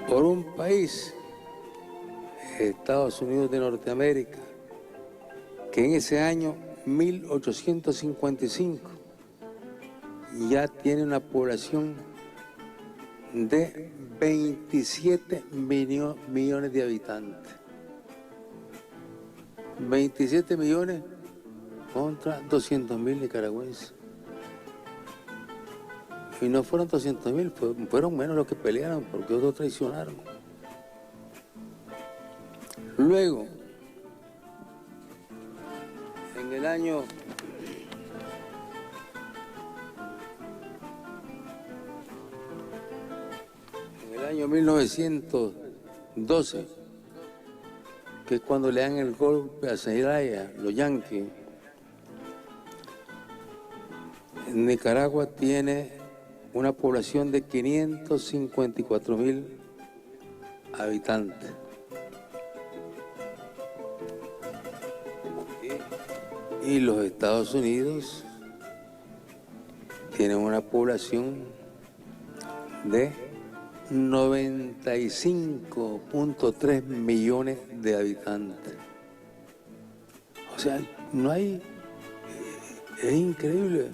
por un país, Estados Unidos de Norteamérica, que en ese año 1855 ya tiene una población de 27 millones de habitantes. 27 millones contra 200.000 nicaragüenses. Y no fueron 200.000, fueron menos los que pelearon porque otros traicionaron. Luego, en el año 1912, que es cuando le dan el golpe a Zelaya, los yanquis, Nicaragua tiene una población de 554.000 habitantes. Y los Estados Unidos tienen una población de 95.3 millones de habitantes. O sea, no hay... Es increíble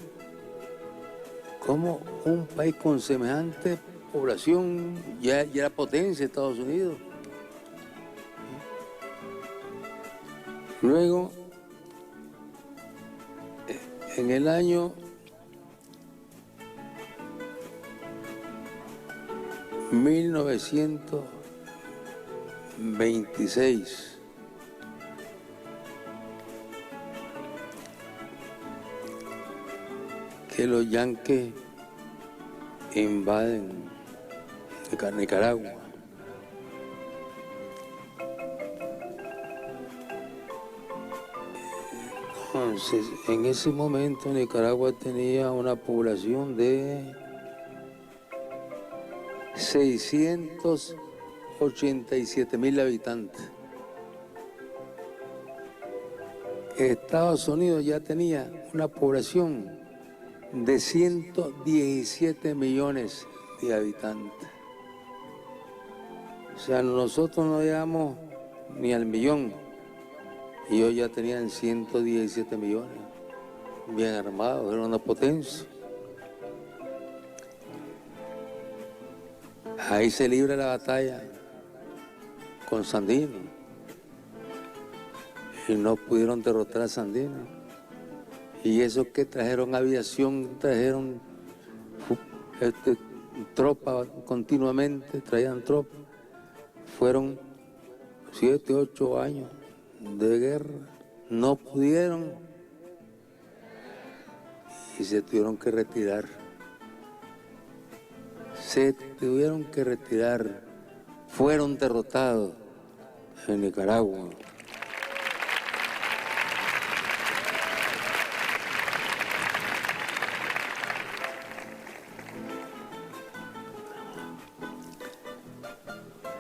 cómo un país con semejante población ya era potencia, Estados Unidos. Luego, en el año 1926, que los yanquis invaden Nicaragua. Entonces, en ese momento Nicaragua tenía una población de 687.000 habitantes. Estados Unidos ya tenía una población de 117 millones de habitantes. O sea, nosotros no llegamos ni al millón y ellos ya tenían 117 millones, bien armados, era una potencia. Ahí se libra la batalla con Sandino y no pudieron derrotar a Sandino. Y eso que trajeron aviación, trajeron tropas continuamente, traían tropas. Fueron 7, 8 años de guerra. No pudieron y se tuvieron que retirar. Se tuvieron que retirar. Fueron derrotados en Nicaragua.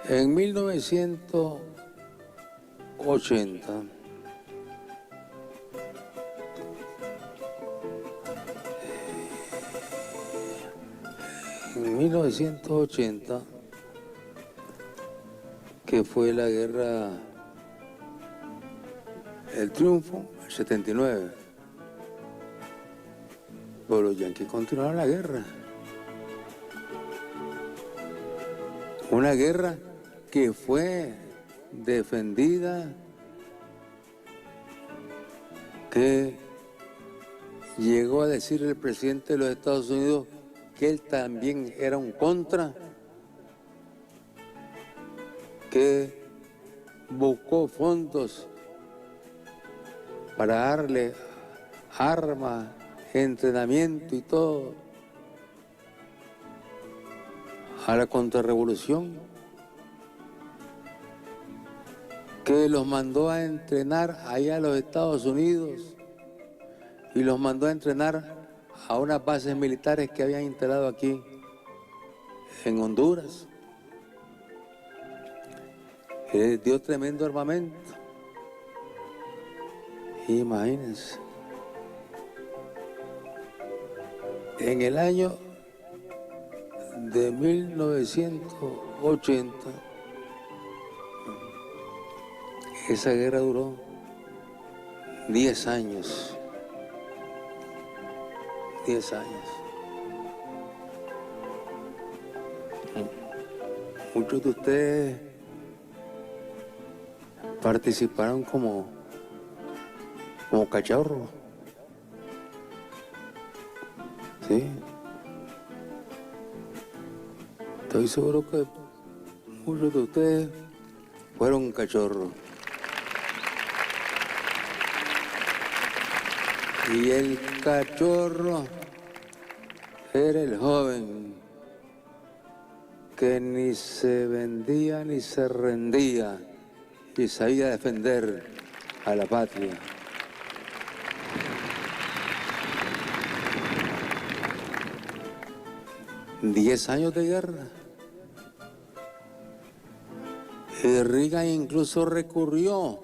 En 1980, que fue la guerra, el triunfo, el 79, pero los yanquis continuaron la guerra. Una guerra que fue defendida, que llegó a decir el presidente de los Estados Unidos que él también era un contra, que buscó fondos para darle armas, entrenamiento y todo a la contrarrevolución, que los mandó a entrenar allá a los Estados Unidos y los mandó a entrenar a unas bases militares que habían instalado aquí en Honduras. Les dio tremendo armamento. Imagínense. En el año de 1980, esa guerra duró 10 años. 10 años. Muchos de ustedes participaron como cachorros. Sí. Estoy seguro que muchos de ustedes fueron cachorros. Y el cachorro era el joven que ni se vendía ni se rendía y sabía defender a la patria. Diez años de guerra. Y Reagan incluso recurrió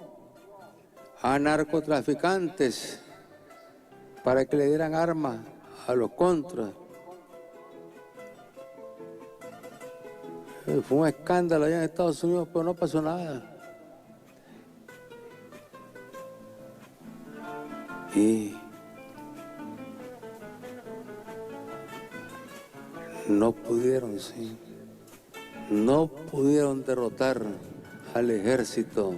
a narcotraficantes para que le dieran armas a los contras. Fue un escándalo allá en Estados Unidos, pero no pasó nada. Y no pudieron, sí. No pudieron derrotar al ejército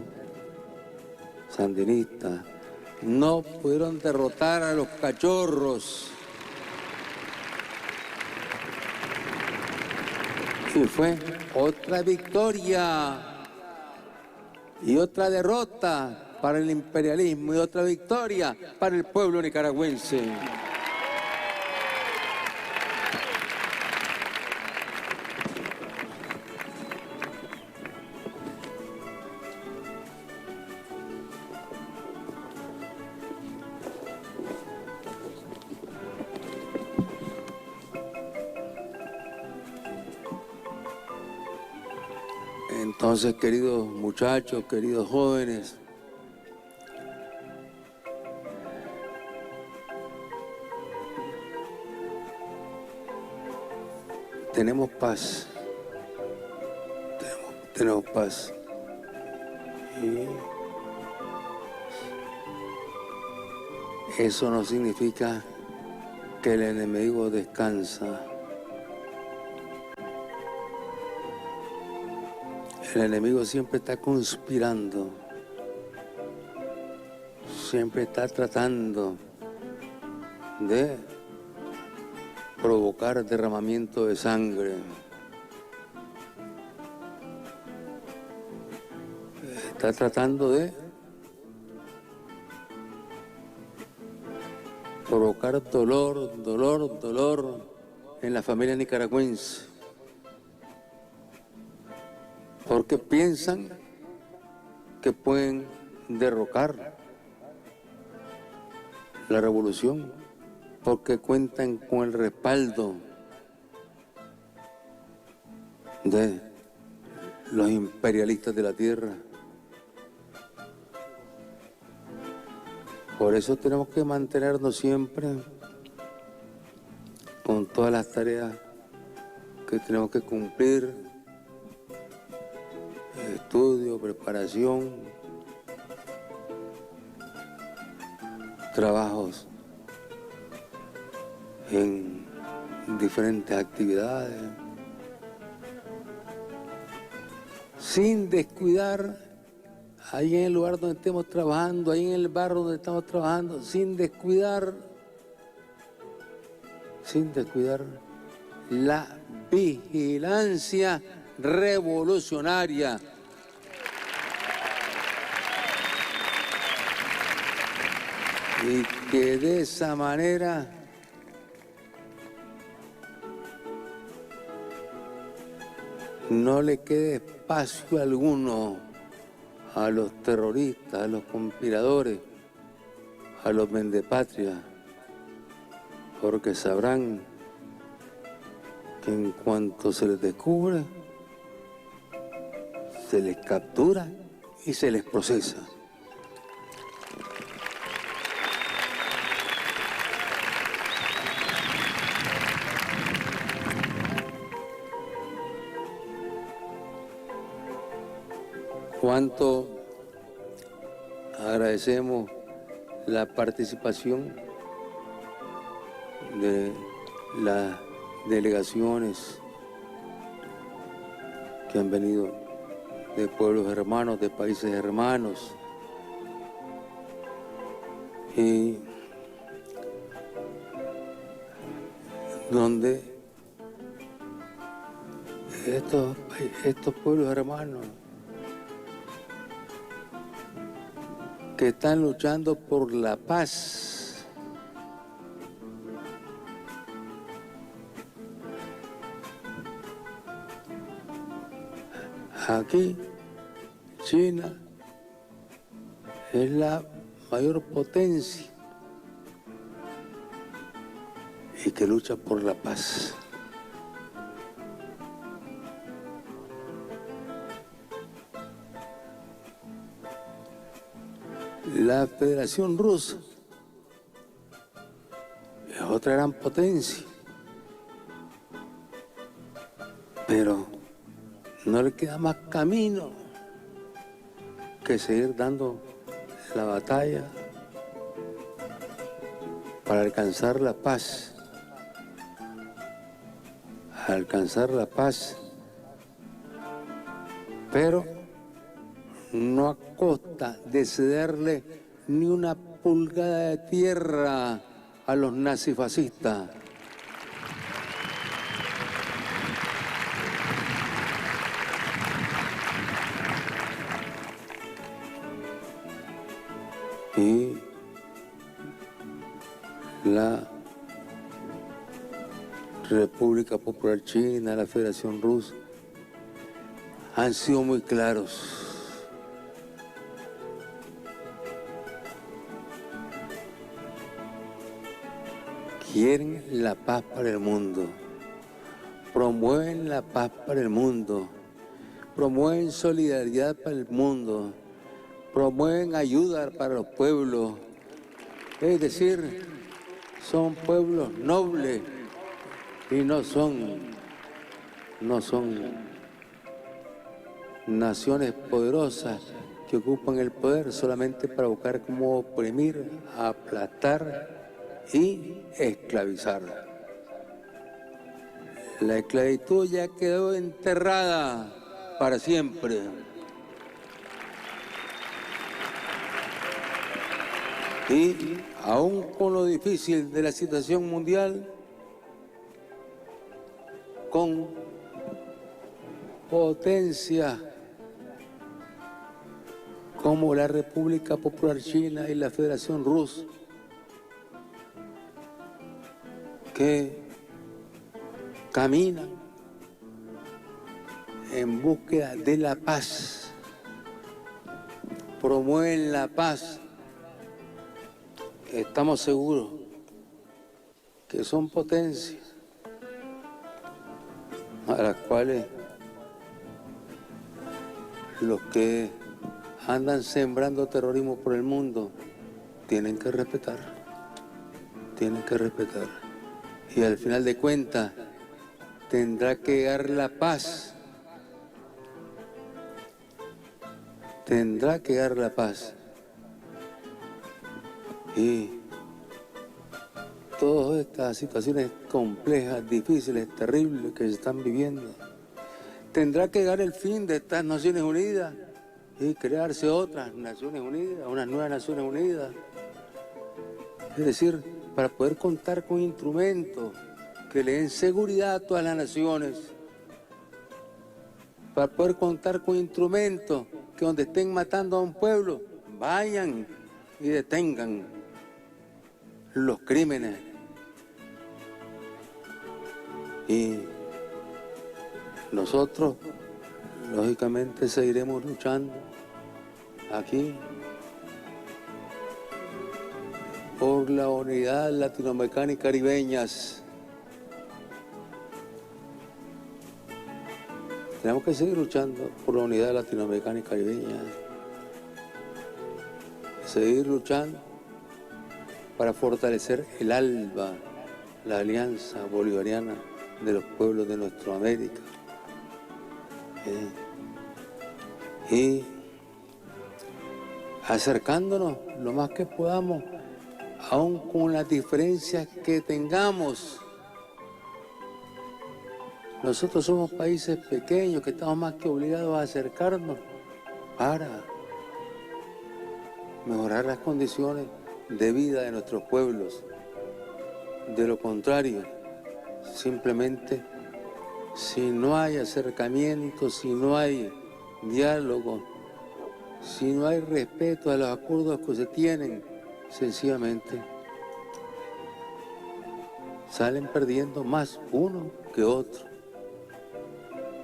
sandinista. No pudieron derrotar a los cachorros. Y fue otra victoria y otra derrota para el imperialismo y otra victoria para el pueblo nicaragüense. Entonces, queridos muchachos, queridos jóvenes, tenemos paz. Tenemos paz. Y eso no significa que el enemigo descansa. El enemigo siempre está conspirando, siempre está tratando de provocar derramamiento de sangre. Está tratando de provocar dolor en la familia nicaragüense. Porque piensan que pueden derrocar la revolución, porque cuentan con el respaldo de los imperialistas de la tierra. Por eso tenemos que mantenernos siempre con todas las tareas que tenemos que cumplir. Estudio, preparación, trabajos en diferentes actividades, sin descuidar ahí en el lugar donde estemos trabajando, ahí en el barrio donde estamos trabajando, sin descuidar la vigilancia revolucionaria. Y que de esa manera no le quede espacio alguno a los terroristas, a los conspiradores, a los vendepatrias, porque sabrán que en cuanto se les descubre, se les captura y se les procesa. Cuánto agradecemos la participación de las delegaciones que han venido de pueblos hermanos, de países hermanos, y donde estos pueblos hermanos que están luchando por la paz, aquí China es la mayor potencia y que lucha por la paz. La Federación Rusa es otra gran potencia, pero no le queda más camino que seguir dando la batalla para alcanzar la paz. Alcanzar la paz, pero no a costa de cederle ni una pulgada de tierra a los nazifascistas. Y la República Popular China, la Federación Rusa, han sido muy claros. Quieren la paz para el mundo, promueven la paz para el mundo, promueven solidaridad para el mundo, promueven ayuda para los pueblos, es decir, son pueblos nobles y no son naciones poderosas que ocupan el poder solamente para buscar cómo oprimir, aplastar y esclavizar. La esclavitud ya quedó enterrada para siempre. Y aún con lo difícil de la situación mundial, con potencias como la República Popular China y la Federación Rusa, que caminan en búsqueda de la paz, promueven la paz, estamos seguros que son potencias a las cuales los que andan sembrando terrorismo por el mundo tienen que respetar. Y al final de cuentas tendrá que llegar la paz. Tendrá que llegar la paz. Y todas estas situaciones complejas, difíciles, terribles que se están viviendo, tendrá que llegar el fin de estas Naciones Unidas y crearse otras Naciones Unidas, unas nuevas Naciones Unidas. Es decir, para poder contar con instrumentos que le den seguridad a todas las naciones, para poder contar con instrumentos que donde estén matando a un pueblo, vayan y detengan los crímenes. Y nosotros, lógicamente, seguiremos luchando aquí por la unidad latinoamericana y caribeñas. Tenemos que seguir luchando por la unidad latinoamericana y caribeña. Seguir luchando para fortalecer el ALBA, la Alianza Bolivariana de los Pueblos de nuestra América. Y acercándonos lo más que podamos, aun con las diferencias que tengamos. Nosotros somos países pequeños que estamos más que obligados a acercarnos para mejorar las condiciones de vida de nuestros pueblos. De lo contrario, simplemente, si no hay acercamiento, si no hay diálogo, si no hay respeto a los acuerdos que se tienen, sencillamente salen perdiendo más uno que otro.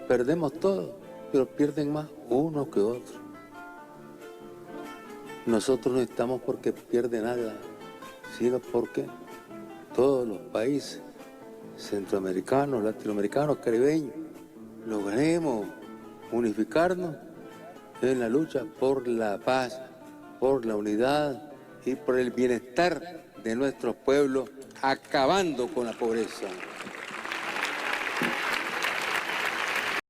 Perdemos todo, pero pierden más uno que otro. Nosotros no estamos porque pierde nada, sino porque todos los países centroamericanos, latinoamericanos, caribeños, logremos unificarnos en la lucha por la paz, por la unidad y por el bienestar de nuestros pueblos, acabando con la pobreza.